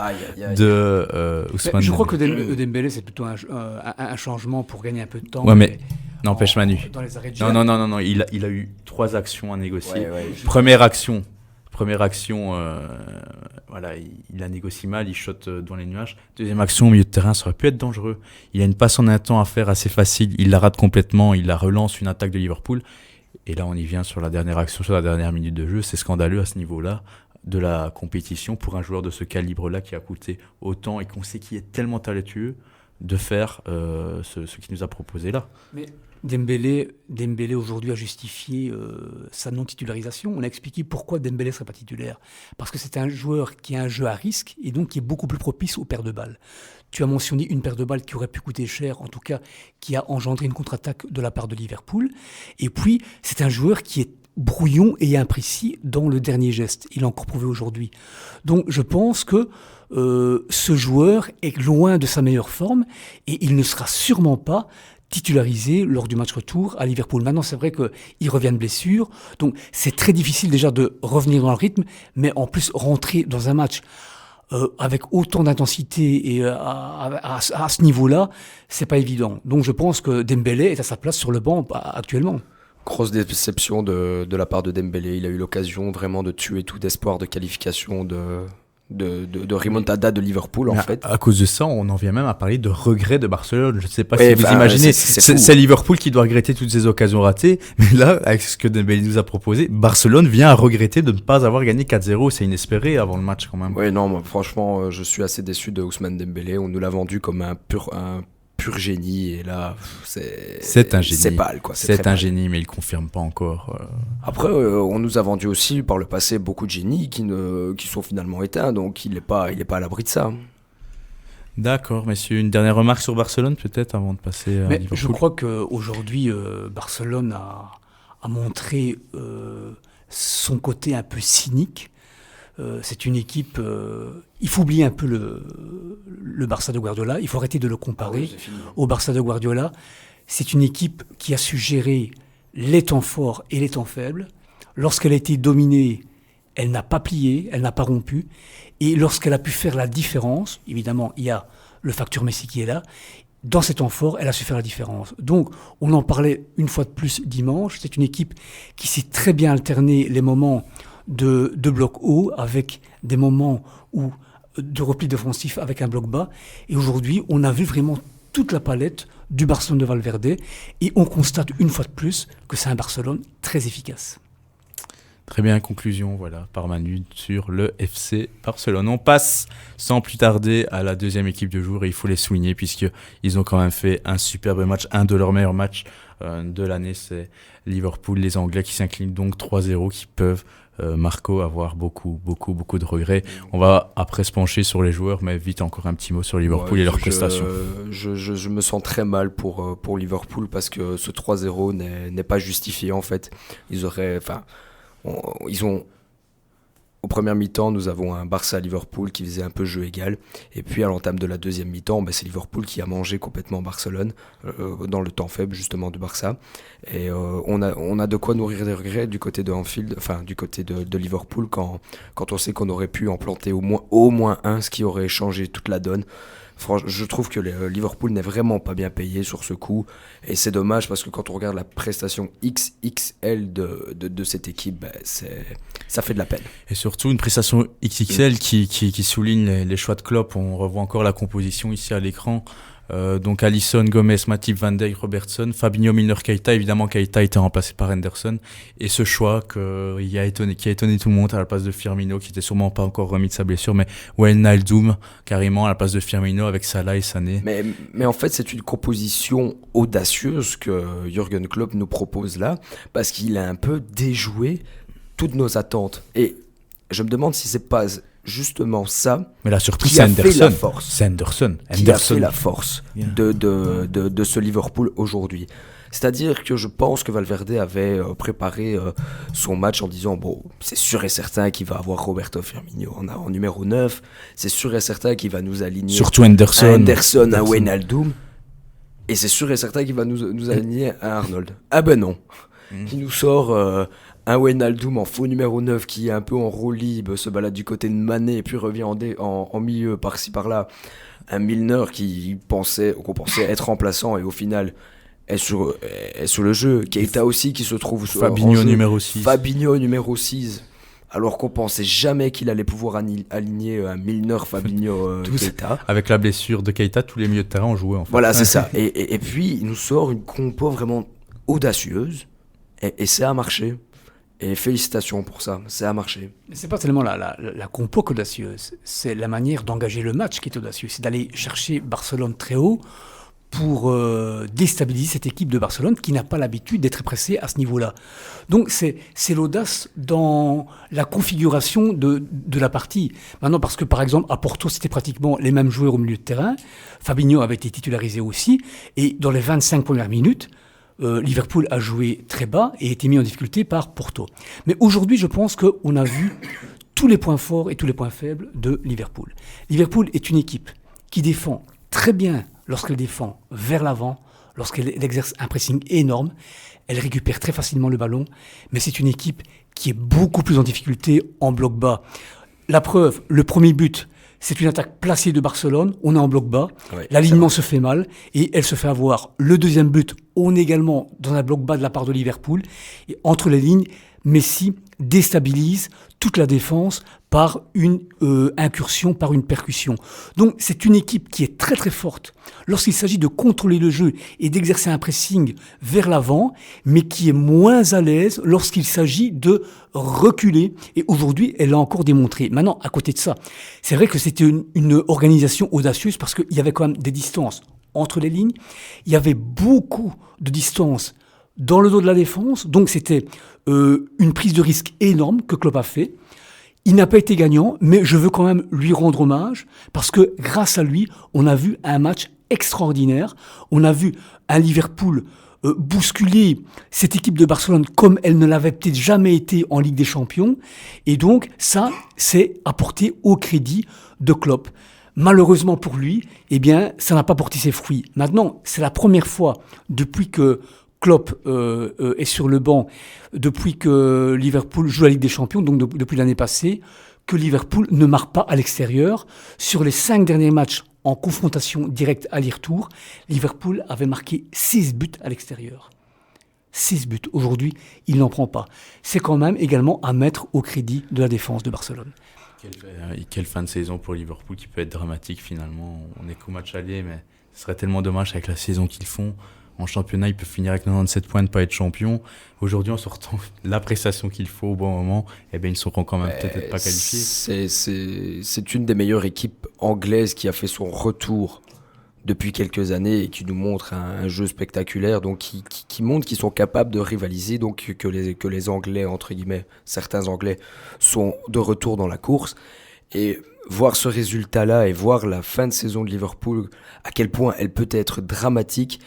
de Ousmane. Je crois que Dembélé, c'est plutôt un changement pour gagner un peu de temps. Ouais, mais n'empêche Manu. Dans les arrêts de jeu. Non, il a eu 3 actions à négocier. Ouais, Première action, voilà, il a négocié mal, il shot dans les nuages. Deuxième action, au milieu de terrain, ça aurait pu être dangereux. Il a une passe en un temps à faire assez facile, il la rate complètement, il la relance, une attaque de Liverpool. Et là, on y vient sur la dernière action, sur la dernière minute de jeu. C'est scandaleux à ce niveau-là de la compétition pour un joueur de ce calibre-là qui a coûté autant et qu'on sait qu'il est tellement talentueux de faire ce qu'il nous a proposé là. Mais Dembélé aujourd'hui a justifié sa non-titularisation. On a expliqué pourquoi Dembélé ne serait pas titulaire. Parce que c'est un joueur qui a un jeu à risque et donc qui est beaucoup plus propice aux paires de balles. Tu as mentionné une paire de balles qui aurait pu coûter cher, en tout cas qui a engendré une contre-attaque de la part de Liverpool. Et puis, c'est un joueur qui est brouillon et imprécis dans le dernier geste. Il l'a encore prouvé aujourd'hui. Donc je pense que ce joueur est loin de sa meilleure forme et il ne sera sûrement pas titularisé lors du match retour à Liverpool. Maintenant, c'est vrai qu'il revient de blessure, donc c'est très difficile déjà de revenir dans le rythme, mais en plus rentrer dans un match avec autant d'intensité et à ce niveau-là, c'est pas évident. Donc je pense que Dembélé est à sa place sur le banc actuellement. Grosse déception de la part de Dembélé. Il a eu l'occasion vraiment de tuer tout espoir de qualification de remontada de Liverpool en fait. À cause de ça, on en vient même à parler de regret de Barcelone. Je ne sais pas si vous imaginez, c'est Liverpool qui doit regretter toutes ces occasions ratées, mais là, avec ce que Dembélé nous a proposé, Barcelone vient à regretter de ne pas avoir gagné 4-0. C'est inespéré avant le match quand même. Oui, non, moi, franchement, je suis assez déçu de Ousmane Dembélé. On nous l'a vendu comme un pur génie et là c'est un génie. C'est pâle quoi. C'est un génie mais il confirme pas encore. Après on nous a vendu aussi par le passé beaucoup de génies qui sont finalement éteints, donc il est pas à l'abri de ça. D'accord, messieurs, une dernière remarque sur Barcelone peut-être avant de passer à Liverpool. Je crois qu'aujourd'hui Barcelone a montré son côté un peu cynique. C'est une équipe... il faut oublier un peu le Barça de Guardiola. Il faut arrêter de le comparer au Barça de Guardiola. C'est une équipe qui a su gérer les temps forts et les temps faibles. Lorsqu'elle a été dominée, elle n'a pas plié, elle n'a pas rompu. Et lorsqu'elle a pu faire la différence, évidemment, il y a le facteur Messi qui est là. Dans ces temps forts, elle a su faire la différence. Donc, on en parlait une fois de plus dimanche. C'est une équipe qui sait très bien alterner les moments de bloc haut avec des moments de repli défensif avec un bloc bas. Et aujourd'hui, on a vu vraiment toute la palette du Barcelone de Valverde et on constate une fois de plus que c'est un Barcelone très efficace. Très bien, conclusion voilà, par Manu sur le FC Barcelone. On passe sans plus tarder à la deuxième équipe de jour et il faut les souligner puisqu'ils ont quand même fait un superbe match, un de leurs meilleurs matchs de l'année, c'est Liverpool, les Anglais qui s'inclinent donc 3-0, qui peuvent Marco avoir beaucoup de regrets. On va après se pencher sur les joueurs, mais vite encore un petit mot sur Liverpool et leurs prestations. Je me sens très mal pour Liverpool parce que ce 3-0 n'est pas justifié en fait. Ils ont Au premier mi-temps, nous avons un Barça-Liverpool qui faisait un peu jeu égal. Et puis à l'entame de la deuxième mi-temps, c'est Liverpool qui a mangé complètement Barcelone dans le temps faible justement de Barça. Et on a de quoi nourrir des regrets du côté de Anfield, enfin du côté de Liverpool quand on sait qu'on aurait pu en planter au moins un, ce qui aurait changé toute la donne. Je trouve que Liverpool n'est vraiment pas bien payé sur ce coup et c'est dommage parce que quand on regarde la prestation XXL de cette équipe, ça fait de la peine. Et surtout une prestation XXL qui souligne les choix de Klopp. On revoit encore la composition ici à l'écran. Donc Alisson, Gomez, Matip, Van Dijk, Robertson, Fabinho, Milner, Keita. Évidemment, Keita a été remplacé par Henderson. Et ce choix qui a étonné tout le monde à la place de Firmino, qui était sûrement pas encore remis de sa blessure, mais Wijnaldum carrément à la place de Firmino avec Salah et Sané. Mais en fait, c'est une composition audacieuse que Jürgen Klopp nous propose là, parce qu'il a un peu déjoué toutes nos attentes. Et je me demande si c'est pas justement ça mais la surprise, qui a fait la force. C'est Henderson. Qui a fait la force de ce Liverpool aujourd'hui. C'est-à-dire que je pense que Valverde avait préparé son match en disant bon, c'est sûr et certain qu'il va avoir Roberto Firmino en numéro 9, c'est sûr et certain qu'il va nous aligner surtout Henderson, à Wijnaldum, et c'est sûr et certain qu'il va nous aligner à Arnold. Ah ben non, il nous sort un Wijnaldum en faux numéro 9 qui est un peu en roue libre, se balade du côté de Mané et puis revient en milieu par-ci par-là. Un Milner qu'on pensait être remplaçant et au final est sur le jeu. Keita aussi qui se trouve Fabinho numéro 6. Fabinho numéro 6. Alors qu'on pensait jamais qu'il allait pouvoir aligner un Milner, Fabinho, Keita. Avec la blessure de Keita, tous les milieux de terrain ont joué en fait. Voilà, c'est ça. Et puis il nous sort une compo vraiment audacieuse et ça a marché. Et félicitations pour ça, ça a marché. Mais c'est pas tellement la compo audacieuse, c'est la manière d'engager le match qui est audacieuse. C'est d'aller chercher Barcelone très haut pour déstabiliser cette équipe de Barcelone qui n'a pas l'habitude d'être pressée à ce niveau-là. Donc c'est l'audace dans la configuration de la partie. Maintenant, parce que par exemple à Porto, c'était pratiquement les mêmes joueurs au milieu de terrain. Fabinho avait été titularisé aussi. Et dans les 25 premières minutes, Liverpool a joué très bas et été mis en difficulté par Porto. Mais aujourd'hui, je pense qu'on a vu tous les points forts et tous les points faibles de Liverpool. Liverpool est une équipe qui défend très bien lorsqu'elle défend vers l'avant, lorsqu'elle exerce un pressing énorme. Elle récupère très facilement le ballon, mais c'est une équipe qui est beaucoup plus en difficulté en bloc bas. La preuve, le premier but, c'est une attaque placée de Barcelone, on est en bloc bas, ouais, l'alignement se fait mal et elle se fait avoir. Le deuxième but, on est également dans un bloc bas de la part de Liverpool. Et entre les lignes, Messi déstabilise toute la défense par une incursion, par une percussion. Donc c'est une équipe qui est très très forte lorsqu'il s'agit de contrôler le jeu et d'exercer un pressing vers l'avant, mais qui est moins à l'aise lorsqu'il s'agit de reculer. Et aujourd'hui, elle l'a encore démontré. Maintenant, à côté de ça, c'est vrai que c'était une organisation audacieuse parce qu'il y avait quand même des distances entre les lignes. Il y avait beaucoup de distances dans le dos de la défense. Donc c'était une prise de risque énorme que Klopp a fait. Il n'a pas été gagnant, mais je veux quand même lui rendre hommage parce que grâce à lui, on a vu un match extraordinaire. On a vu un Liverpool bousculer cette équipe de Barcelone comme elle ne l'avait peut-être jamais été en Ligue des Champions. Et donc ça, c'est apporté au crédit de Klopp. Malheureusement pour lui, eh bien, ça n'a pas porté ses fruits. Maintenant, c'est la première fois depuis que Klopp est sur le banc, depuis que Liverpool joue la Ligue des Champions, donc depuis l'année passée, que Liverpool ne marque pas à l'extérieur. Sur les 5 derniers matchs en confrontation directe aller-retour, Liverpool avait marqué 6 buts à l'extérieur. 6 buts. Aujourd'hui, il n'en prend pas. C'est quand même également à mettre au crédit de la défense de Barcelone. Quelle fin de saison pour Liverpool qui peut être dramatique finalement. On est qu'au match aller, mais ce serait tellement dommage avec la saison qu'ils font. En championnat, ils peuvent finir avec 97 points de ne pas être champion. Aujourd'hui, en sortant la prestation qu'il faut au bon moment, eh bien, ils ne seront quand même peut-être pas qualifiés. C'est une des meilleures équipes anglaises qui a fait son retour depuis quelques années et qui nous montre un jeu spectaculaire, donc qui montre qu'ils sont capables de rivaliser, donc que les Anglais, entre guillemets, certains Anglais, sont de retour dans la course. Et voir ce résultat-là et voir la fin de saison de Liverpool, à quel point elle peut être dramatique,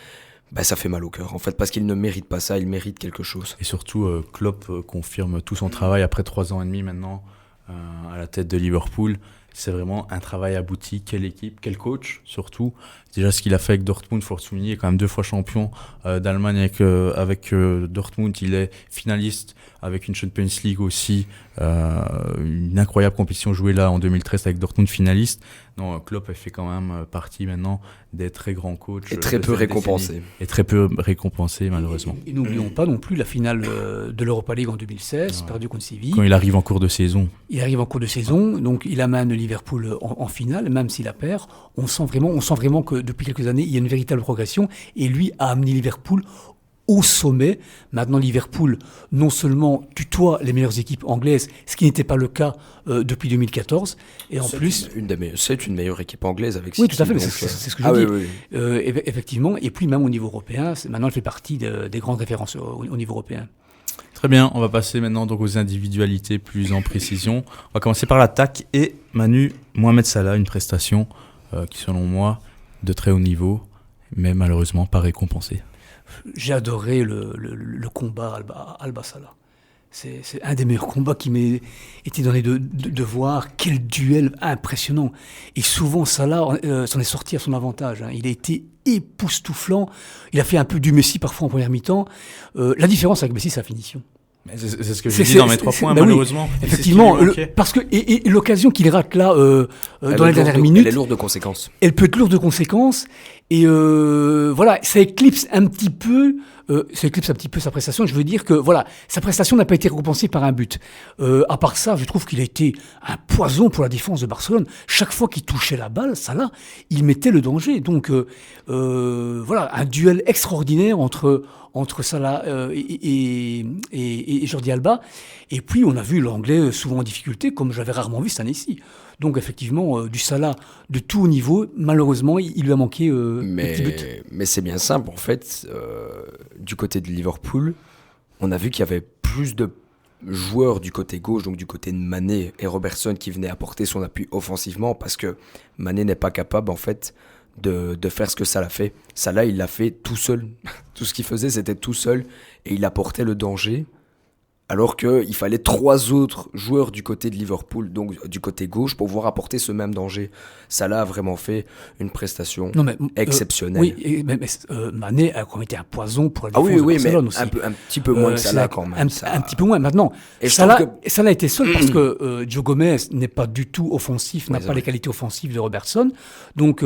ça fait mal au cœur, en fait, parce qu'il ne mérite pas ça, il mérite quelque chose. Et surtout, Klopp confirme tout son travail après 3 ans et demi maintenant. à la tête de Liverpool. C'est vraiment un travail abouti. Quelle équipe, quel coach surtout. Déjà ce qu'il a fait avec Dortmund, il faut le souligner, il est quand même 2 fois champion d'Allemagne avec Dortmund. Il est finaliste avec une Champions League aussi. Une incroyable compétition jouée là en 2013 avec Dortmund finaliste. Non, Klopp a fait quand même partie maintenant des très grands coachs. Et très peu récompensé. Et très peu récompensé malheureusement. Et n'oublions pas non plus la finale de l'Europa League en 2016, perdue contre Séville. Quand il arrive en cours de saison. Il arrive en cours de saison, donc il amène Liverpool en finale, même s'il la perd. On sent vraiment que depuis quelques années, il y a une véritable progression. Et lui a amené Liverpool au sommet. Maintenant, Liverpool, non seulement tutoie les meilleures équipes anglaises, ce qui n'était pas le cas depuis 2014, et en plus... C'est une meilleure équipe anglaise avec Oui, tout à fait, c'est ce que je dis. Oui. Effectivement, et puis même au niveau européen, maintenant, elle fait partie des grandes références au niveau européen. Très bien, on va passer maintenant donc aux individualités plus en précision. On va commencer par l'attaque et Manu, Mohamed Salah, une prestation qui selon moi de très haut niveau, mais malheureusement pas récompensée. J'ai adoré le combat Alba-Salah. C'est un des meilleurs combats qui m'ait été donné de voir. Quel duel impressionnant. Et souvent, Salah s'en est sorti à son avantage. Hein. Il a été époustouflant. Il a fait un peu du Messi parfois en première mi-temps. La différence avec Messi, c'est la finition. C'est ce que j'ai dit dans mes 3 points, malheureusement. Oui, effectivement, parce que et l'occasion qu'il rate là dans les dernières minutes, elle est lourde de conséquences. Elle peut être lourde de conséquences. Et voilà, ça éclipse un petit peu sa prestation. Je veux dire que voilà, sa prestation n'a pas été récompensée par un but. À part ça, je trouve qu'il a été un poison pour la défense de Barcelone. Chaque fois qu'il touchait la balle, Salah, il mettait le danger. Donc voilà, un duel extraordinaire entre Salah et Jordi Alba. Et puis, on a vu l'anglais souvent en difficulté, comme j'avais rarement vu cette année-ci. Donc, effectivement, du Salah de tout haut niveau, malheureusement, il lui a manqué un petit but. Mais c'est bien simple, en fait. Du côté de Liverpool, on a vu qu'il y avait plus de joueurs du côté gauche, donc du côté de Mané et Robertson, qui venaient apporter son appui offensivement, parce que Mané n'est pas capable, en fait, de faire ce que Salah fait. Salah, il l'a fait tout seul. Tout ce qu'il faisait, c'était tout seul. Et il apportait le danger. Alors qu'il fallait 3 autres joueurs du côté de Liverpool, donc du côté gauche, pour pouvoir apporter ce même danger. Salah a vraiment fait une prestation exceptionnelle. Oui, mais Mané a quand même été un poison pour la défense de Barcelone aussi. Un petit peu moins que Salah quand même. Un petit peu moins. Maintenant, Salah était seul parce que Joe Gomez n'est pas du tout offensif, n'a pas les qualités offensives de Robertson. Donc,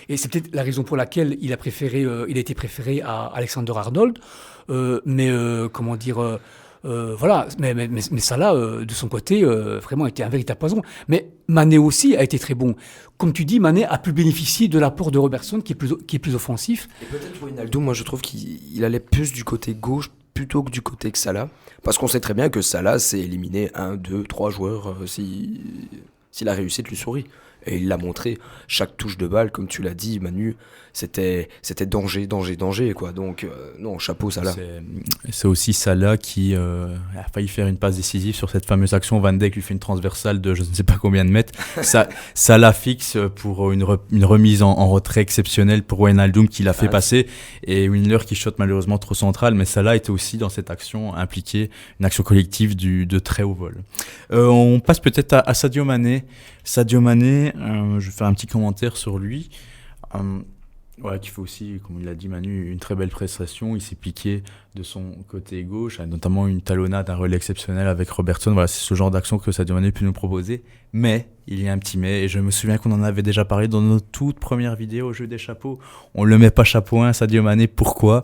et c'est peut-être la raison pour laquelle il a été préféré à Alexander-Arnold. Comment dire... voilà, mais Salah, de son côté, vraiment était un véritable poison. Mais Mané aussi a été très bon. Comme tu dis, Mané a pu bénéficier de l'apport de Robertson, qui est plus offensif. Et peut-être Wijnaldum, moi je trouve qu'il allait plus du côté gauche plutôt que du côté que Salah. Parce qu'on sait très bien que Salah s'est éliminé 1, 2, 3 joueurs si la réussite lui sourit. Et il l'a montré, chaque touche de balle, comme tu l'as dit, Manu, c'était danger, quoi. Donc, non, chapeau, Salah. C'est aussi Salah qui a failli faire une passe décisive sur cette fameuse action. Van Dijk lui fait une transversale de je ne sais pas combien de mètres. Salah fixe pour une remise en retrait exceptionnelle pour Wijnaldum qui l'a fait passer. Et Windler qui shot malheureusement trop central. Mais Salah était aussi dans cette action impliquée, une action collective de très haut vol. On passe peut-être à Sadio Mané. Sadio Mané, je vais faire un petit commentaire sur lui. Qui fait aussi, comme il l'a dit Manu, une très belle prestation. Il s'est piqué de son côté gauche, notamment une talonnade, un relais exceptionnel avec Robertson. Voilà, c'est ce genre d'action que Sadio Mané peut nous proposer. Mais, il y a un petit mais, et je me souviens qu'on en avait déjà parlé dans nos toutes premières vidéos au jeu des chapeaux. On ne le met pas chapeau 1, Sadio Mané. Pourquoi ?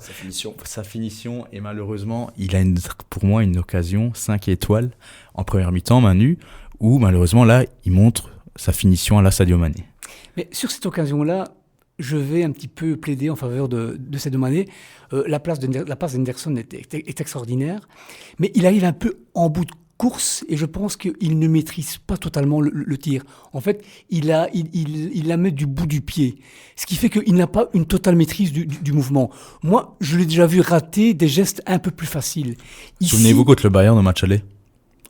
Sa finition. Et malheureusement, il a pour moi une occasion 5 étoiles en première mi-temps, Manu, où malheureusement là, il montre sa finition à la Sadio Mané. Mais sur cette occasion-là, je vais un petit peu plaider en faveur de Sadio Mané. La passe d'Henderson est extraordinaire, mais il arrive un peu en bout de course et je pense qu'il ne maîtrise pas totalement le tir. En fait, il la met du bout du pied, ce qui fait qu'il n'a pas une totale maîtrise du mouvement. Moi, je l'ai déjà vu rater des gestes un peu plus faciles. Souvenez-vous contre le Bayern au match aller,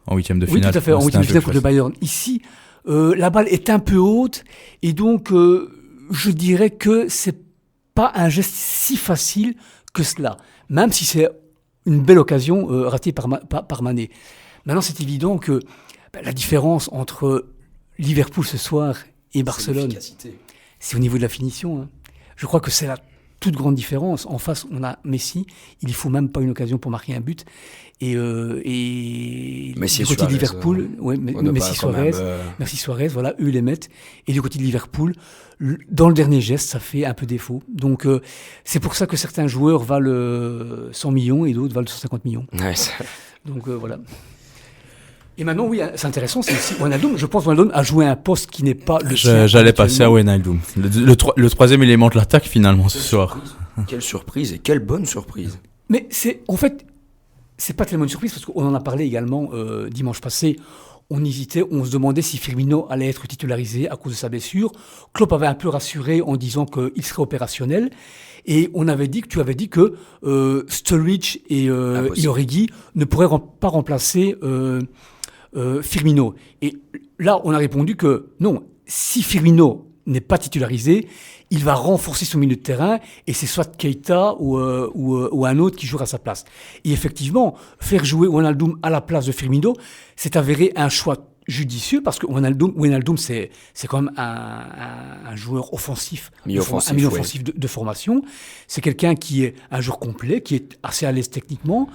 en 8e de finale. Oui, tout à fait, en 8e de finale contre le Bayern. Ici, la balle est un peu haute et donc... je dirais que c'est pas un geste si facile que cela, même si c'est une belle occasion ratée par Mané. Maintenant, c'est évident que La différence entre Liverpool ce soir et Barcelone, c'est au niveau de la finition. Hein. Je crois que c'est la toute grande différence. En face, on a Messi. Il ne faut même pas une occasion pour marquer un but. Et Messi du côté de Liverpool, Messi Suarez, voilà, eux les mettent. Et du côté de Liverpool, dans le dernier geste, ça fait un peu défaut. Donc, c'est pour ça que certains joueurs valent 100 millions et d'autres valent 150 millions. Ouais, donc, voilà. Et maintenant, oui, c'est intéressant, c'est aussi Wijnaldum. Je pense que Wijnaldum a joué un poste qui n'est pas le sien. J'allais passer à Wijnaldum. Le troisième élément de l'attaque, finalement, ce soir. Quelle surprise et quelle bonne surprise. Mais en fait, c'est pas tellement une surprise parce qu'on en a parlé également dimanche passé. On hésitait, on se demandait si Firmino allait être titularisé à cause de sa blessure. Klopp avait un peu rassuré en disant qu'il serait opérationnel. Et tu avais dit que Sturridge et Origi ne pourraient pas remplacer Firmino. Et là, on a répondu que non, si Firmino n'est pas titularisé, il va renforcer son milieu de terrain et c'est soit Keita ou un autre qui jouera à sa place. Et effectivement, faire jouer Wijnaldum à la place de Firmino, c'est avéré un choix judicieux parce que Wijnaldum c'est quand même un joueur offensif, un milieu offensif de formation. C'est quelqu'un qui est un joueur complet, qui est assez à l'aise techniquement.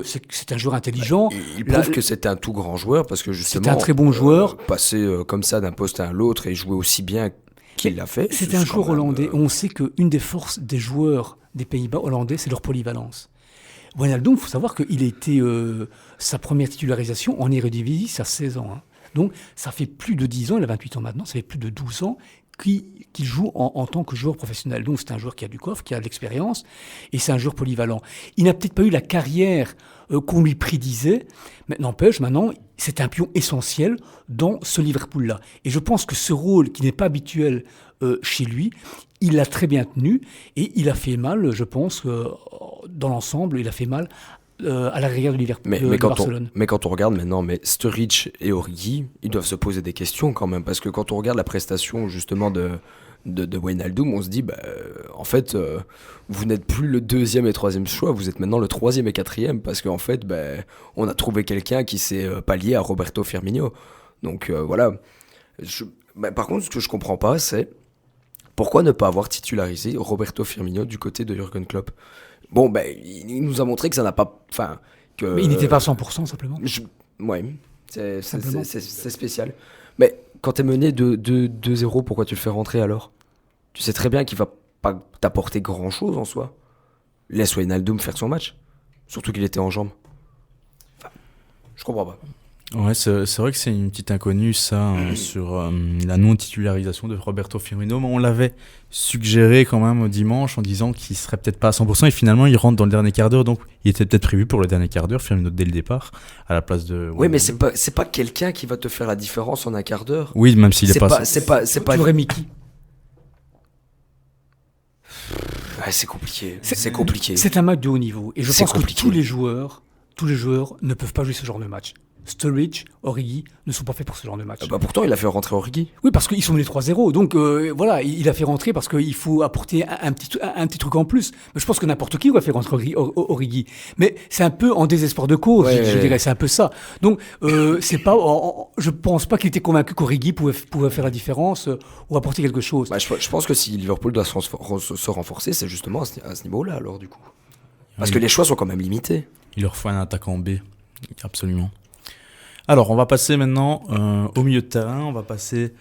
C'est un joueur intelligent. Il prouve que c'était un tout grand joueur parce que justement, c'est un très bon joueur. Passer comme ça d'un poste à l'autre et jouer aussi bien qu'il l'a fait. C'est un joueur hollandais. On sait qu'une des forces des joueurs des Pays-Bas hollandais, c'est leur polyvalence. Wijnaldum, il faut savoir qu'il a été sa première titularisation en Eredivisie à 16 ans. Hein. Donc ça fait plus de 10 ans, il a 28 ans maintenant, ça fait plus de 12 ans qu'il joue en tant que joueur professionnel. Donc c'est un joueur qui a du coffre, qui a de l'expérience, et c'est un joueur polyvalent. Il n'a peut-être pas eu la carrière qu'on lui prédisait, mais n'empêche, maintenant, c'est un pion essentiel dans ce Liverpool-là. Et je pense que ce rôle qui n'est pas habituel chez lui, il l'a très bien tenu, et il a fait mal, je pense, dans l'ensemble, il a fait mal à l'arrière de Liverpool, de Barcelone. Mais quand on regarde maintenant, Sturridge et Origi, ils doivent se poser des questions quand même, parce que quand on regarde la prestation justement de Wijnaldum, on se dit, en fait, vous n'êtes plus le deuxième et troisième choix, vous êtes maintenant le troisième et quatrième, parce qu'en fait, on a trouvé quelqu'un qui s'est pallié à Roberto Firmino. Donc voilà. Par contre, ce que je comprends pas, c'est pourquoi ne pas avoir titularisé Roberto Firmino du côté de Jürgen Klopp. Bon, il nous a montré que ça n'a pas... Mais il n'était pas à 100% simplement. Ouais, c'est spécial. Mais quand t'es mené de 2-0, pourquoi tu le fais rentrer alors ? Tu sais très bien qu'il va pas t'apporter grand-chose en soi. Laisse Wijnaldum faire son match. Surtout qu'il était en jambes. Je comprends pas. Ouais, c'est vrai que c'est une petite inconnue, ça, sur la non-titularisation de Roberto Firmino. Mais on l'avait suggéré quand même au dimanche en disant qu'il serait peut-être pas à 100%. Et finalement, il rentre dans le dernier quart d'heure. Donc, il était peut-être prévu pour le dernier quart d'heure, Firmino dès le départ, à la place de... Oui, mais c'est pas quelqu'un qui va te faire la différence en un quart d'heure. Oui, même s'il est pas... C'est pas... Tu aurais mis qui ? Ouais, c'est compliqué. C'est compliqué. C'est un match de haut niveau. Et je pense que tous les joueurs ne peuvent pas jouer ce genre de match. Sturridge, Origi ne sont pas faits pour ce genre de match. Pourtant, il a fait rentrer Origi. Oui, parce qu'ils sont menés 3-0. Donc voilà, il a fait rentrer parce qu'il faut apporter un petit truc en plus. Mais je pense que n'importe qui aurait fait rentrer Origi. Mais c'est un peu en désespoir de cause, je dirais. C'est un peu ça. Donc c'est pas. Je pense pas qu'il était convaincu qu'Origi pouvait faire la différence ou apporter quelque chose. Je pense que si Liverpool doit se renforcer, c'est justement à ce niveau-là, alors du coup. Parce que les choix sont quand même limités. Il leur faut un attaquant B, absolument. Alors, on va passer maintenant au milieu de terrain. On va passer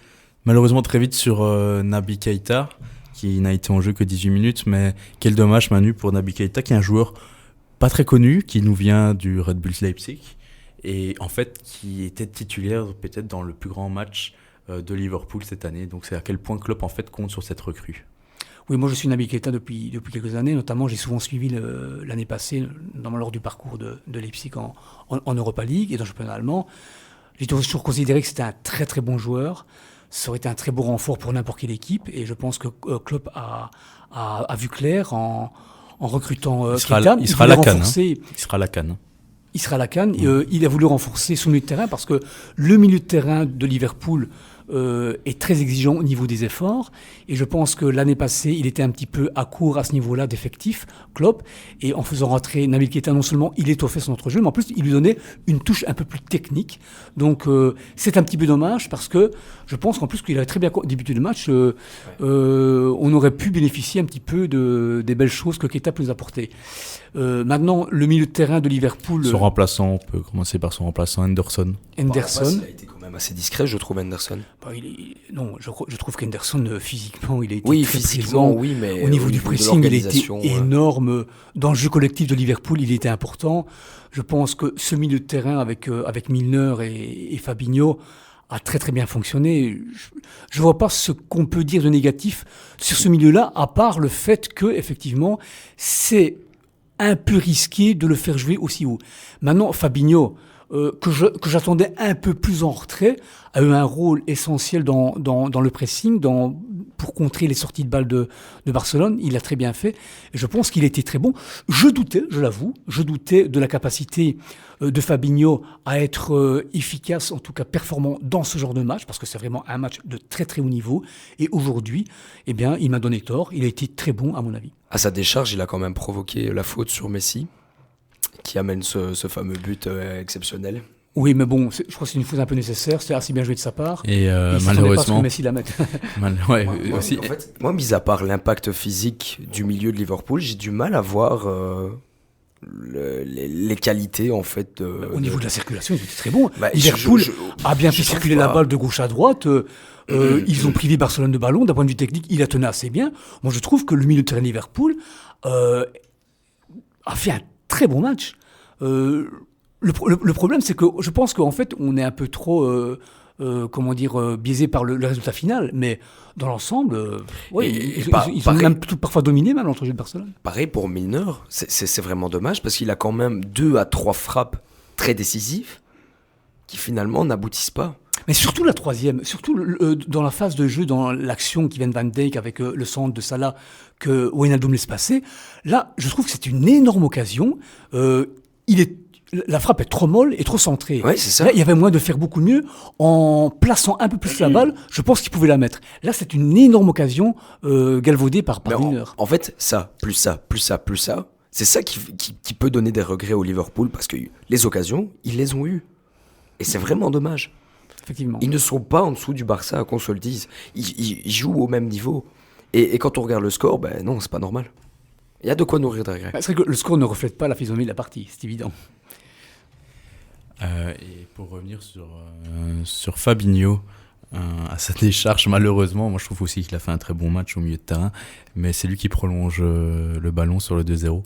malheureusement très vite sur Naby Keita, qui n'a été en jeu que 18 minutes. Mais quel dommage, Manu, pour Naby Keita, qui est un joueur pas très connu, qui nous vient du Red Bull Leipzig. Et en fait, qui était titulaire peut-être dans le plus grand match de Liverpool cette année. Donc, c'est à quel point Klopp en fait compte sur cette recrue. Oui, moi je suis Naby Keita depuis quelques années. Notamment, j'ai souvent suivi l'année passée, lors du parcours de Leipzig en Europa League et dans le championnat allemand. J'ai toujours considéré que c'était un très très bon joueur. Ça aurait été un très beau renfort pour n'importe quelle équipe. Et je pense que Klopp a vu clair en recrutant Keita. Il sera à la CAN. Il sera à la CAN. Il sera à la CAN. Il a voulu renforcer son milieu de terrain parce que le milieu de terrain de Liverpool est très exigeant au niveau des efforts. Et je pense que l'année passée, il était un petit peu à court à ce niveau-là d'effectifs, Klopp. Et en faisant rentrer Nabil Keita, non seulement il étoffait son entrejeu, mais en plus, il lui donnait une touche un peu plus technique. Donc, c'est un petit peu dommage parce que je pense qu'en plus qu'il avait très bien débuté le match. On aurait pu bénéficier un petit peu des belles choses que Keita peut nous apporter. Maintenant, le milieu de terrain de Liverpool... Son remplaçant, on peut commencer par son remplaçant, Henderson. Il a été quand même assez discret, je trouve, Henderson. Je trouve qu'Henderson, physiquement, il a été très physiquement, présent. Mais au niveau du pressing, il a été énorme. Dans le jeu collectif de Liverpool, il était important. Je pense que ce milieu de terrain avec Milner et Fabinho a très très bien fonctionné. Je vois pas ce qu'on peut dire de négatif sur ce milieu-là, à part le fait que, effectivement, c'est un peu risqué de le faire jouer aussi haut. Maintenant, Fabinho, que j'attendais un peu plus en retrait, a eu un rôle essentiel dans le pressing, pour contrer les sorties de balles de Barcelone. Il l'a très bien fait. Et je pense qu'il était très bon. Je doutais, je l'avoue, de la capacité de Fabinho à être efficace, en tout cas performant dans ce genre de match, parce que c'est vraiment un match de très très haut niveau. Et aujourd'hui, eh bien, il m'a donné tort. Il a été très bon, à mon avis. À sa décharge, il a quand même provoqué la faute sur Messi, qui amène ce fameux but exceptionnel. Oui, mais bon, je crois que c'est une faute un peu nécessaire. C'est assez bien joué de sa part. Et malheureusement, Messi la mette. Aussi. En fait, moi, mis à part l'impact physique du milieu de Liverpool, j'ai du mal à voir les qualités en fait. Au niveau de la circulation, il était très bon. Liverpool a bien fait circuler la balle de gauche à droite. Ils ont privé Barcelone de ballon. D'un point de vue technique, il a tenu assez bien. Moi, je trouve que le milieu de terrain de Liverpool a fait un très bon match. Le problème, c'est que je pense qu'en fait, on est un peu trop, biaisé par le résultat final. Mais dans l'ensemble, ils ont même parfois dominé l'entrejeu de Barcelone. Pareil pour Milner, c'est vraiment dommage parce qu'il a quand même 2 à 3 frappes très décisives qui finalement n'aboutissent pas. Mais surtout la troisième, dans la phase de jeu, dans l'action qui vient de Van Dijk avec le centre de Salah que Wijnaldum laisse passer, là, je trouve que c'est une énorme occasion. La frappe est trop molle et trop centrée. Ouais, c'est ça. Là, il y avait moyen de faire beaucoup mieux en plaçant un peu plus la balle. Je pense qu'il pouvait la mettre. Là, c'est une énorme occasion galvaudée par Milner. En fait, ça, plus ça, c'est ça qui peut donner des regrets au Liverpool parce que les occasions, ils les ont eues. Et c'est vraiment dommage. Effectivement. Ils ne sont pas en dessous du Barça, qu'on se le dise. Ils jouent au même niveau. Et quand on regarde le score, non, c'est pas normal. Il y a de quoi nourrir des regrets. C'est vrai que le score ne reflète pas la physionomie de la partie, c'est évident. Et pour revenir sur Fabinho, à sa décharge, malheureusement, moi je trouve aussi qu'il a fait un très bon match au milieu de terrain, mais c'est lui qui prolonge le ballon sur le 2-0.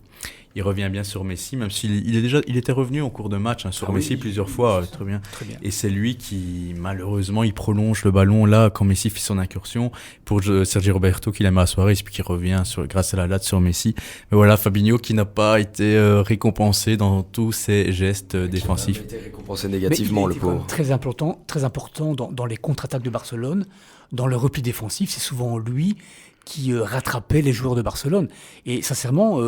Il revient bien sur Messi, même s'il il était revenu en cours de match sur Messi plusieurs fois, très bien. Et c'est lui qui, malheureusement, il prolonge le ballon là quand Messi fait son incursion. Pour Sergio Roberto qui l'a mis à soirée, et puis qui revient grâce à la latte sur Messi. Mais voilà, Fabinho qui n'a pas été récompensé dans tous ses gestes défensifs. Il a été récompensé négativement, le pauvre. Très important dans les contre-attaques de Barcelone, dans le repli défensif, c'est souvent lui qui rattrapait les joueurs de Barcelone. Et sincèrement,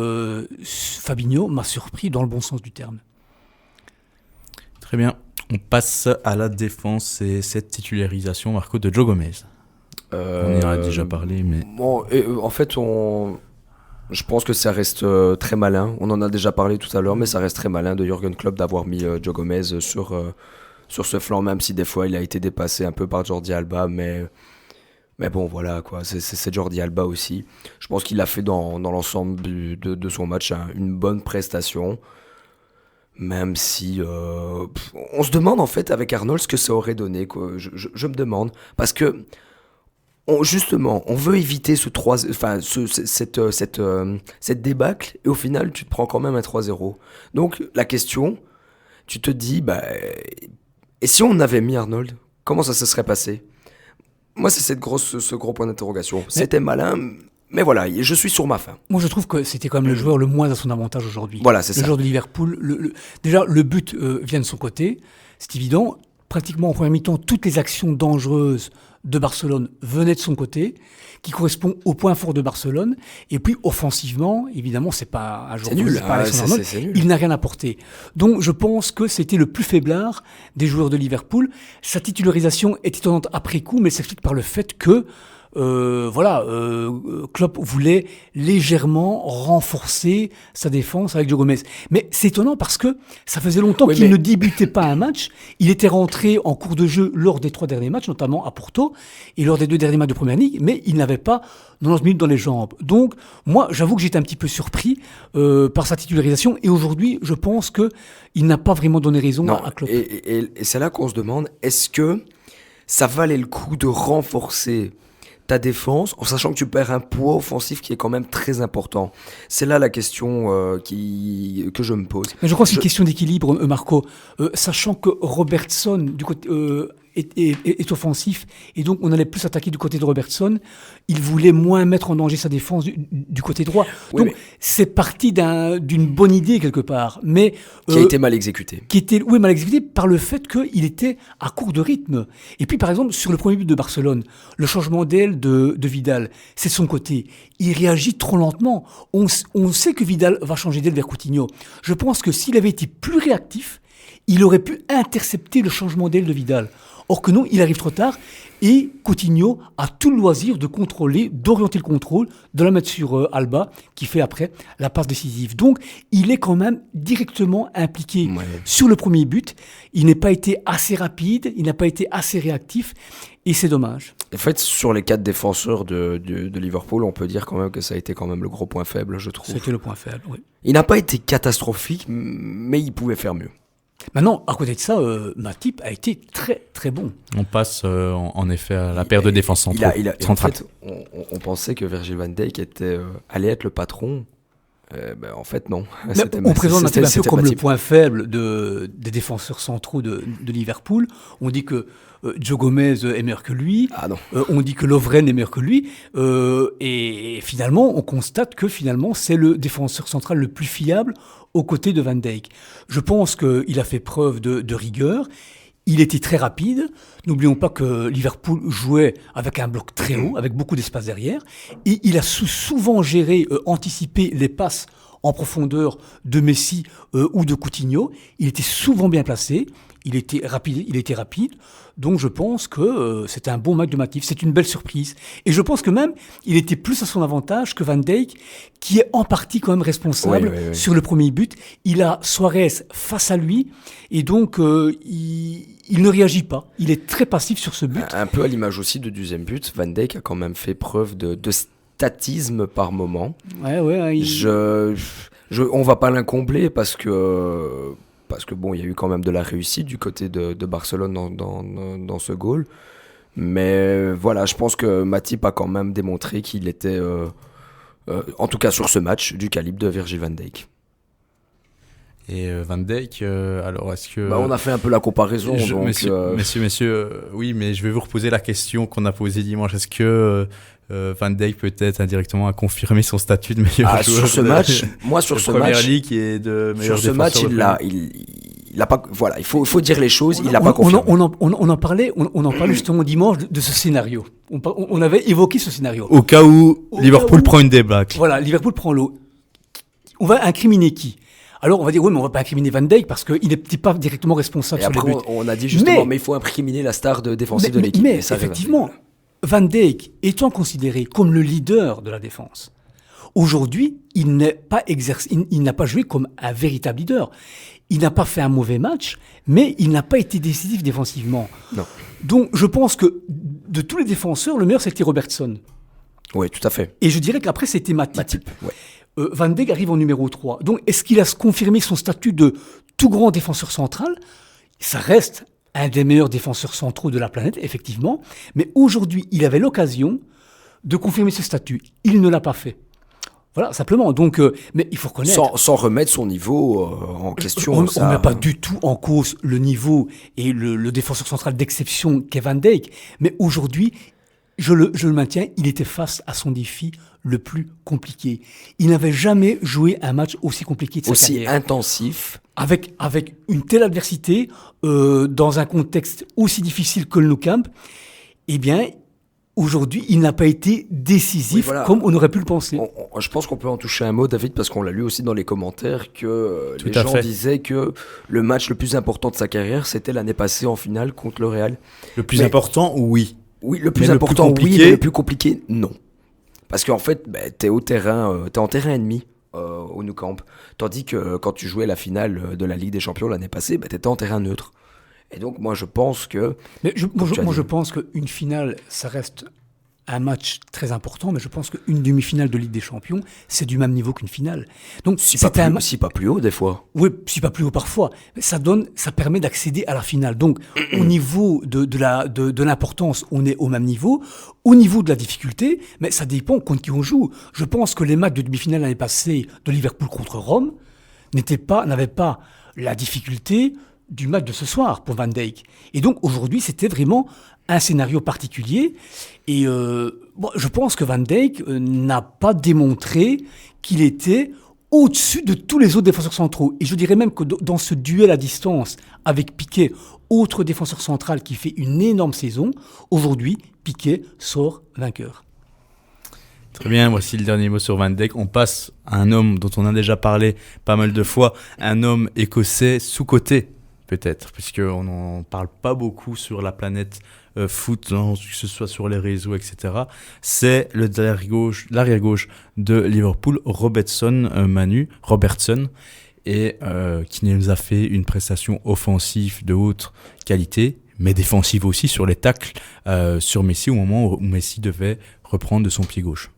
Fabinho m'a surpris dans le bon sens du terme. Très bien. On passe à la défense et cette titularisation, Marco, de Joe Gomez. On en a déjà parlé, mais... Bon, en fait, je pense que ça reste très malin. On en a déjà parlé tout à l'heure, mais ça reste très malin de Jürgen Klopp d'avoir mis Joe Gomez sur ce flanc, même si des fois il a été dépassé un peu par Jordi Alba, mais bon, voilà, quoi. C'est Jordi Alba aussi. Je pense qu'il a fait dans l'ensemble de son match une bonne prestation. Même si on se demande en fait avec Arnold ce que ça aurait donné, quoi. Je me demande. Parce que justement, on veut éviter cette débâcle et au final, tu te prends quand même un 3-0. Donc, la question, tu te dis, et si on avait mis Arnold, comment ça se serait passé ? Moi, c'est ce gros point d'interrogation. C'était malin, mais voilà, je suis sur ma faim. Moi, je trouve que c'était quand même le joueur le moins à son avantage aujourd'hui. Voilà, c'est ça. Le joueur de Liverpool, déjà, le but vient de son côté, c'est évident. pratiquement en première mi-temps, toutes les actions dangereuses de Barcelone venaient de son côté, qui correspond au point fort de Barcelone. Et puis, offensivement, évidemment, c'est pas un joueur... C'est nul, c'est nul. Il n'a rien apporté. Donc, je pense que c'était le plus faiblard des joueurs de Liverpool. Sa titularisation est étonnante après coup, mais s'explique par le fait que Klopp voulait légèrement renforcer sa défense avec Joe Gomez. Mais c'est étonnant parce que ça faisait longtemps qu'il ne débutait pas un match. Il était rentré en cours de jeu lors des 3 derniers matchs, notamment à Porto, et lors des 2 derniers matchs de Première Ligue, mais il n'avait pas 90 minutes dans les jambes. Donc, moi, j'avoue que j'étais un petit peu surpris par sa titularisation, et aujourd'hui, je pense qu'il n'a pas vraiment donné raison à Klopp. Et c'est là qu'on se demande, est-ce que ça valait le coup de renforcer ta défense, en sachant que tu perds un poids offensif qui est quand même très important? C'est là la question que je me pose. Mais je crois que c'est une question d'équilibre, Marco. Sachant que Robertson du côté, est offensif, et donc on allait plus attaquer du côté de Robertson, il voulait moins mettre en danger sa défense du côté droit. Oui, donc c'est parti d'une bonne idée quelque part, mais qui a été mal exécutée. Mal exécuté par le fait qu'il était à court de rythme. Et puis par exemple sur le premier but de Barcelone, le changement d'aile de Vidal, c'est de son côté. Il réagit trop lentement. On sait que Vidal va changer d'aile vers Coutinho. Je pense que s'il avait été plus réactif, il aurait pu intercepter le changement d'aile de Vidal. Or que non, il arrive trop tard et Coutinho a tout le loisir de contrôler, d'orienter le contrôle, de la mettre sur Alba, qui fait après la passe décisive. Donc, il est quand même directement impliqué sur le premier but. Il n'a pas été assez rapide, il n'a pas été assez réactif, et c'est dommage. En fait, sur les 4 défenseurs de Liverpool, on peut dire quand même que ça a été quand même le gros point faible, je trouve. C'était le point faible, oui. Il n'a pas été catastrophique, mais il pouvait faire mieux. Maintenant, à côté de ça, Matip a été très très bon. On passe en effet à la paire de défense centrale. En fait, on pensait que Virgil van Dijk allait être le patron. En fait, non. On présente Matip un peu comme le point faible des défenseurs centraux de Liverpool. On dit que Joe Gomez est meilleur que lui. Ah non. On dit que Lovren est meilleur que lui. Et finalement, on constate que finalement, c'est le défenseur central le plus fiable aux côtés de Van Dijk. Je pense qu'il a fait preuve de rigueur. Il était très rapide. N'oublions pas que Liverpool jouait avec un bloc très haut, avec beaucoup d'espace derrière. Et il a souvent géré, anticipé les passes en profondeur de Messi ou de Coutinho. Il était souvent bien placé. Il était rapide. Donc je pense que c'était un bon match de Matip. C'est une belle surprise. Et je pense que même, il était plus à son avantage que Van Dijk, qui est en partie quand même responsable sur le premier but. Il a Suarez face à lui. Et donc, il ne réagit pas. Il est très passif sur ce but. Un peu à l'image aussi du deuxième but, Van Dijk a quand même fait preuve de statisme par moment. On va pas l'incombler parce que bon, il y a eu quand même de la réussite du côté de Barcelone dans ce goal. Mais voilà, je pense que Matip a quand même démontré qu'il était, en tout cas sur ce match, du calibre de Virgil van Dijk. Et Van Dijk, alors est-ce que... on a fait un peu la comparaison. Messieurs, oui, mais je vais vous reposer la question qu'on a posée dimanche. Est-ce que Van Dijk peut-être indirectement a confirmé son statut de meilleur joueur sur ce match, moi sur ce Première match, Ligue et de meilleur sur ce match, il a pas, voilà, il faut dire les choses, il l'a pas confirmé. On en parlait justement dimanche de ce scénario. On avait évoqué ce scénario. Au cas où Liverpool prend une débâcle. Voilà, Liverpool prend l'eau. On va incriminer qui ? Alors on va dire oui, mais on va pas incriminer Van Dijk parce qu'il n'est pas directement responsable sur les buts. On a dit justement, mais il faut incriminer la star défensive de l'équipe. Mais effectivement, Van Dijk étant considéré comme le leader de la défense, aujourd'hui, il n'a pas joué comme un véritable leader. Il n'a pas fait un mauvais match, mais il n'a pas été décisif défensivement. Non. Donc je pense que de tous les défenseurs, le meilleur c'était Robertson. Oui, tout à fait. Et je dirais qu'après c'était Matip. Ouais. Van Dijk arrive en numéro 3. Donc est-ce qu'il a confirmé son statut de tout grand défenseur central ? Ça reste un des meilleurs défenseurs centraux de la planète, effectivement. Mais aujourd'hui, il avait l'occasion de confirmer ce statut. Il ne l'a pas fait. Voilà, simplement. Donc, mais il faut reconnaître... Sans remettre son niveau en question. On ne met pas du tout en cause le niveau et le défenseur central d'exception qu'est Van Dijk. Mais aujourd'hui, je le maintiens, il était face à son défi le plus compliqué. Il n'avait jamais joué un match aussi compliqué de sa carrière. Aussi intensif. Avec une telle adversité, dans un contexte aussi difficile que le Nou Camp, eh bien, aujourd'hui, il n'a pas été décisif comme on aurait pu le penser. Je pense qu'on peut en toucher un mot, David, parce qu'on l'a lu aussi dans les commentaires, que les gens disaient que le match le plus important de sa carrière, c'était l'année passée en finale contre le Real. Le plus important, oui. Oui, le plus important, oui, mais le plus compliqué, non. Parce qu'en fait, t'es en terrain ennemi au Nou Camp. Tandis que quand tu jouais la finale de la Ligue des Champions l'année passée, t'étais en terrain neutre. Et donc, moi, je pense que... Je pense qu'une finale, ça reste un match très important, mais je pense qu'une demi-finale de Ligue des Champions, c'est du même niveau qu'une finale. Donc, si pas plus haut, des fois. Oui, si pas plus haut parfois. Ça permet d'accéder à la finale. Donc, au niveau de l'importance, on est au même niveau. Au niveau de la difficulté, mais ça dépend contre qui on joue. Je pense que les matchs de demi-finale l'année passée de Liverpool contre Rome n'avaient pas la difficulté du match de ce soir pour Van Dijk. Et donc aujourd'hui, c'était vraiment un scénario particulier. Et je pense que Van Dijk n'a pas démontré qu'il était au-dessus de tous les autres défenseurs centraux. Et je dirais même que dans ce duel à distance avec Piqué, autre défenseur central qui fait une énorme saison, aujourd'hui, Piqué sort vainqueur. Très bien, voici le dernier mot sur Van Dijk. On passe à un homme dont on a déjà parlé pas mal de fois, un homme écossais sous-coté, peut-être, puisqu'on n'en parle pas beaucoup sur la planète foot, que ce soit sur les réseaux, etc. C'est l'arrière-gauche de Liverpool, Robertson, et qui nous a fait une prestation offensive de haute qualité, mais défensive aussi sur les tacles sur Messi, au moment où Messi devait reprendre de son pied gauche.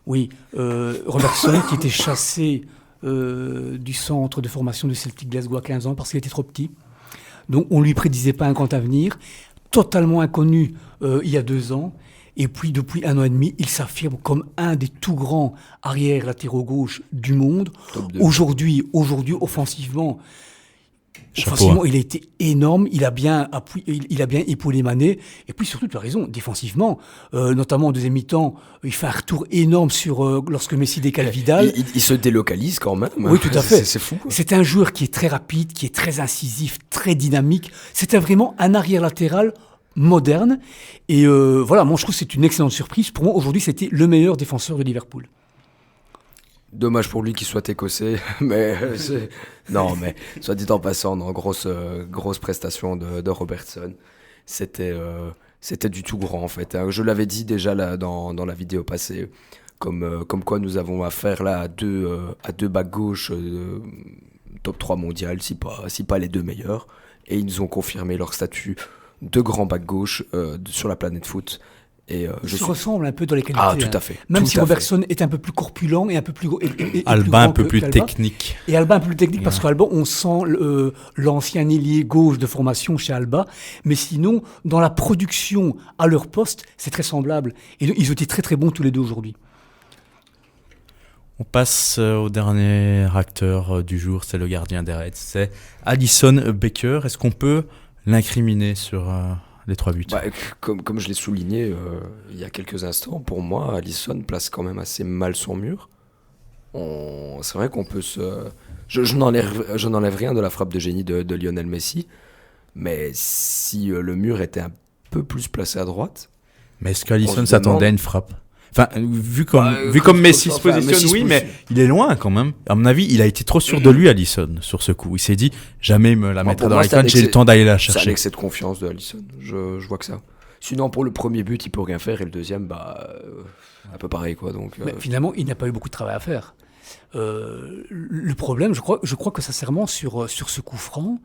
Oui, Robertson qui était chassé du centre de formation de Celtic Glasgow à 15 ans parce qu'il était trop petit. Donc on ne lui prédisait pas un grand avenir, totalement inconnu il y a 2 ans. Et puis depuis 1 an et demi, il s'affirme comme un des tout grands arrières latéraux gauche du monde. Aujourd'hui, offensivement, il a été énorme. Il a bien épaulé Mané. Et puis surtout, tu as raison, défensivement, notamment en deuxième mi-temps, il fait un retour énorme lorsque Messi décale Vidal. Il se délocalise quand même. Oui, tout à fait. C'est fou. C'est un joueur qui est très rapide, qui est très incisif, très dynamique. C'était vraiment un arrière latéral moderne. Et moi je trouve que c'est une excellente surprise. Pour moi, aujourd'hui, c'était le meilleur défenseur de Liverpool. Dommage pour lui qu'il soit écossais, mais soit dit en passant, grosse prestation de Robertson. C'était du tout grand en fait. Je l'avais dit déjà là, dans la vidéo passée, comme quoi nous avons affaire là à deux backs gauche top 3 mondial, si pas les 2 meilleurs. Et ils nous ont confirmé leur statut de grand back gauche sur la planète foot. Et se ressemble un peu dans les qualités. Ah, tout à fait. Même si Robertson est un peu plus corpulent et un peu plus gros. Alba un peu plus technique. Et Alba un peu plus technique parce qu'Alba, on sent l'ancien ailier gauche de formation chez Alba. Mais sinon, dans la production à leur poste, c'est très semblable. Et ils ont été très très bons tous les deux aujourd'hui. On passe au dernier acteur du jour, c'est le gardien des Reds. C'est Alisson Becker. Est-ce qu'on peut l'incriminer sur les 3 buts? Comme je l'ai souligné il y a quelques instants, pour moi, Alisson place quand même assez mal son mur. C'est vrai qu'on peut je n'enlève rien de la frappe de génie de Lionel Messi, mais si le mur était un peu plus placé à droite... Mais est-ce qu'Alisson s'attendait à une frappe? Enfin, vu comme Messi se positionne, oui, mais il est loin quand même. À mon avis, il a été trop sûr de lui, Alisson, sur ce coup. Il s'est dit, jamais il me la mettra dans les cannes, j'ai le temps d'aller la chercher. C'est un excès de confiance de Alisson, je vois que ça. Sinon, pour le premier but, il peut rien faire, et le deuxième, un peu pareil, quoi. Donc, mais finalement, il n'a pas eu beaucoup de travail à faire. Le problème, je crois que sincèrement, sur ce coup franc,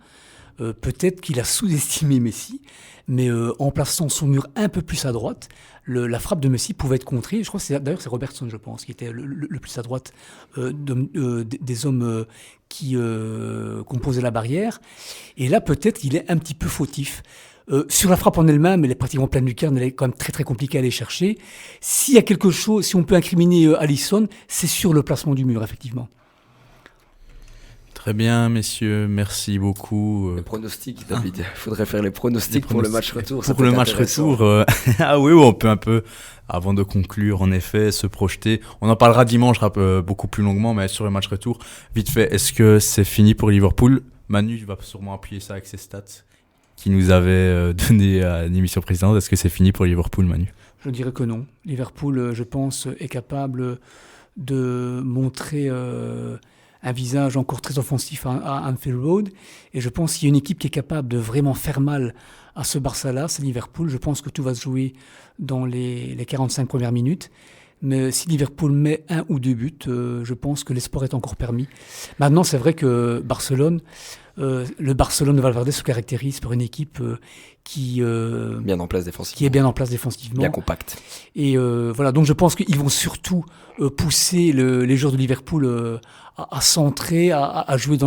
peut-être qu'il a sous-estimé Messi, mais en plaçant son mur un peu plus à droite, la frappe de Messi pouvait être contrée. Je crois que c'est Robertson, je pense, qui était le plus à droite des hommes qui composaient la barrière. Et là, peut-être qu'il est un petit peu fautif. Sur la frappe en elle-même, elle est pratiquement pleine lucarne, elle est quand même très très compliquée à aller chercher. S'il y a quelque chose, si on peut incriminer Alisson, c'est sur le placement du mur, effectivement. Très Très bien, messieurs, merci beaucoup. Les pronostics, David. Il faudrait faire les pronostics pour le match retour. Pour le match retour, ah oui, on peut un peu, avant de conclure, en effet, se projeter. On en parlera dimanche beaucoup plus longuement, mais sur le match retour, vite fait, est-ce que c'est fini pour Liverpool ? Manu va sûrement appuyer ça avec ses stats qu'il nous avait donné à l'émission précédente. Est-ce que c'est fini pour Liverpool, Manu ? Je dirais que non. Liverpool, je pense, est capable de montrer un visage encore très offensif à Anfield Road. Et je pense qu'il y a une équipe qui est capable de vraiment faire mal à ce Barça-là, c'est Liverpool. Je pense que tout va se jouer dans les 45 premières minutes. Mais si Liverpool met 1 ou 2 buts, je pense que l'espoir est encore permis. Maintenant, c'est vrai que le Barcelone de Valverde se caractérise par une équipe qui bien en place défensivement. Qui est bien en place défensivement. Bien compacte. Et voilà, donc je pense qu'ils vont surtout pousser les joueurs de Liverpool à centrer, à jouer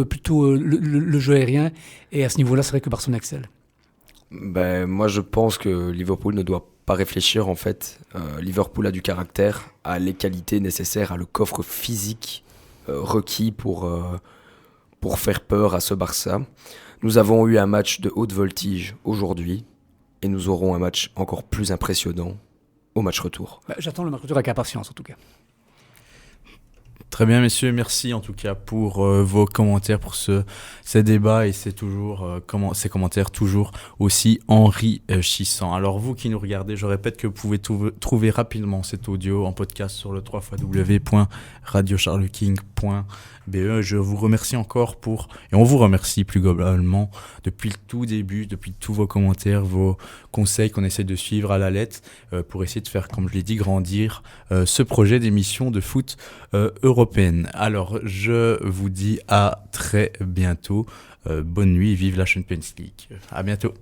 plutôt le jeu aérien. Et à ce niveau-là, c'est vrai que Barcelone excelle. Moi, je pense que Liverpool ne doit pas réfléchir en fait. Liverpool a du caractère, a les qualités nécessaires, a le coffre physique requis pour faire peur à ce Barça. Nous avons eu un match de haute voltige aujourd'hui et nous aurons un match encore plus impressionnant au match retour. J'attends le match retour avec impatience en tout cas. Très bien, messieurs, merci en tout cas pour vos commentaires, pour ces débats et c'est toujours ces commentaires toujours aussi enrichissants. Alors vous qui nous regardez, je répète que vous pouvez trouver rapidement cet audio en podcast sur le www.radiocharleking.be. Je vous remercie encore et on vous remercie plus globalement depuis le tout début, depuis tous vos commentaires, vos conseils qu'on essaie de suivre à la lettre pour essayer de faire, comme je l'ai dit, grandir ce projet d'émission de foot européenne. Alors, je vous dis à très bientôt. Bonne nuit, vive la Champions League. À bientôt.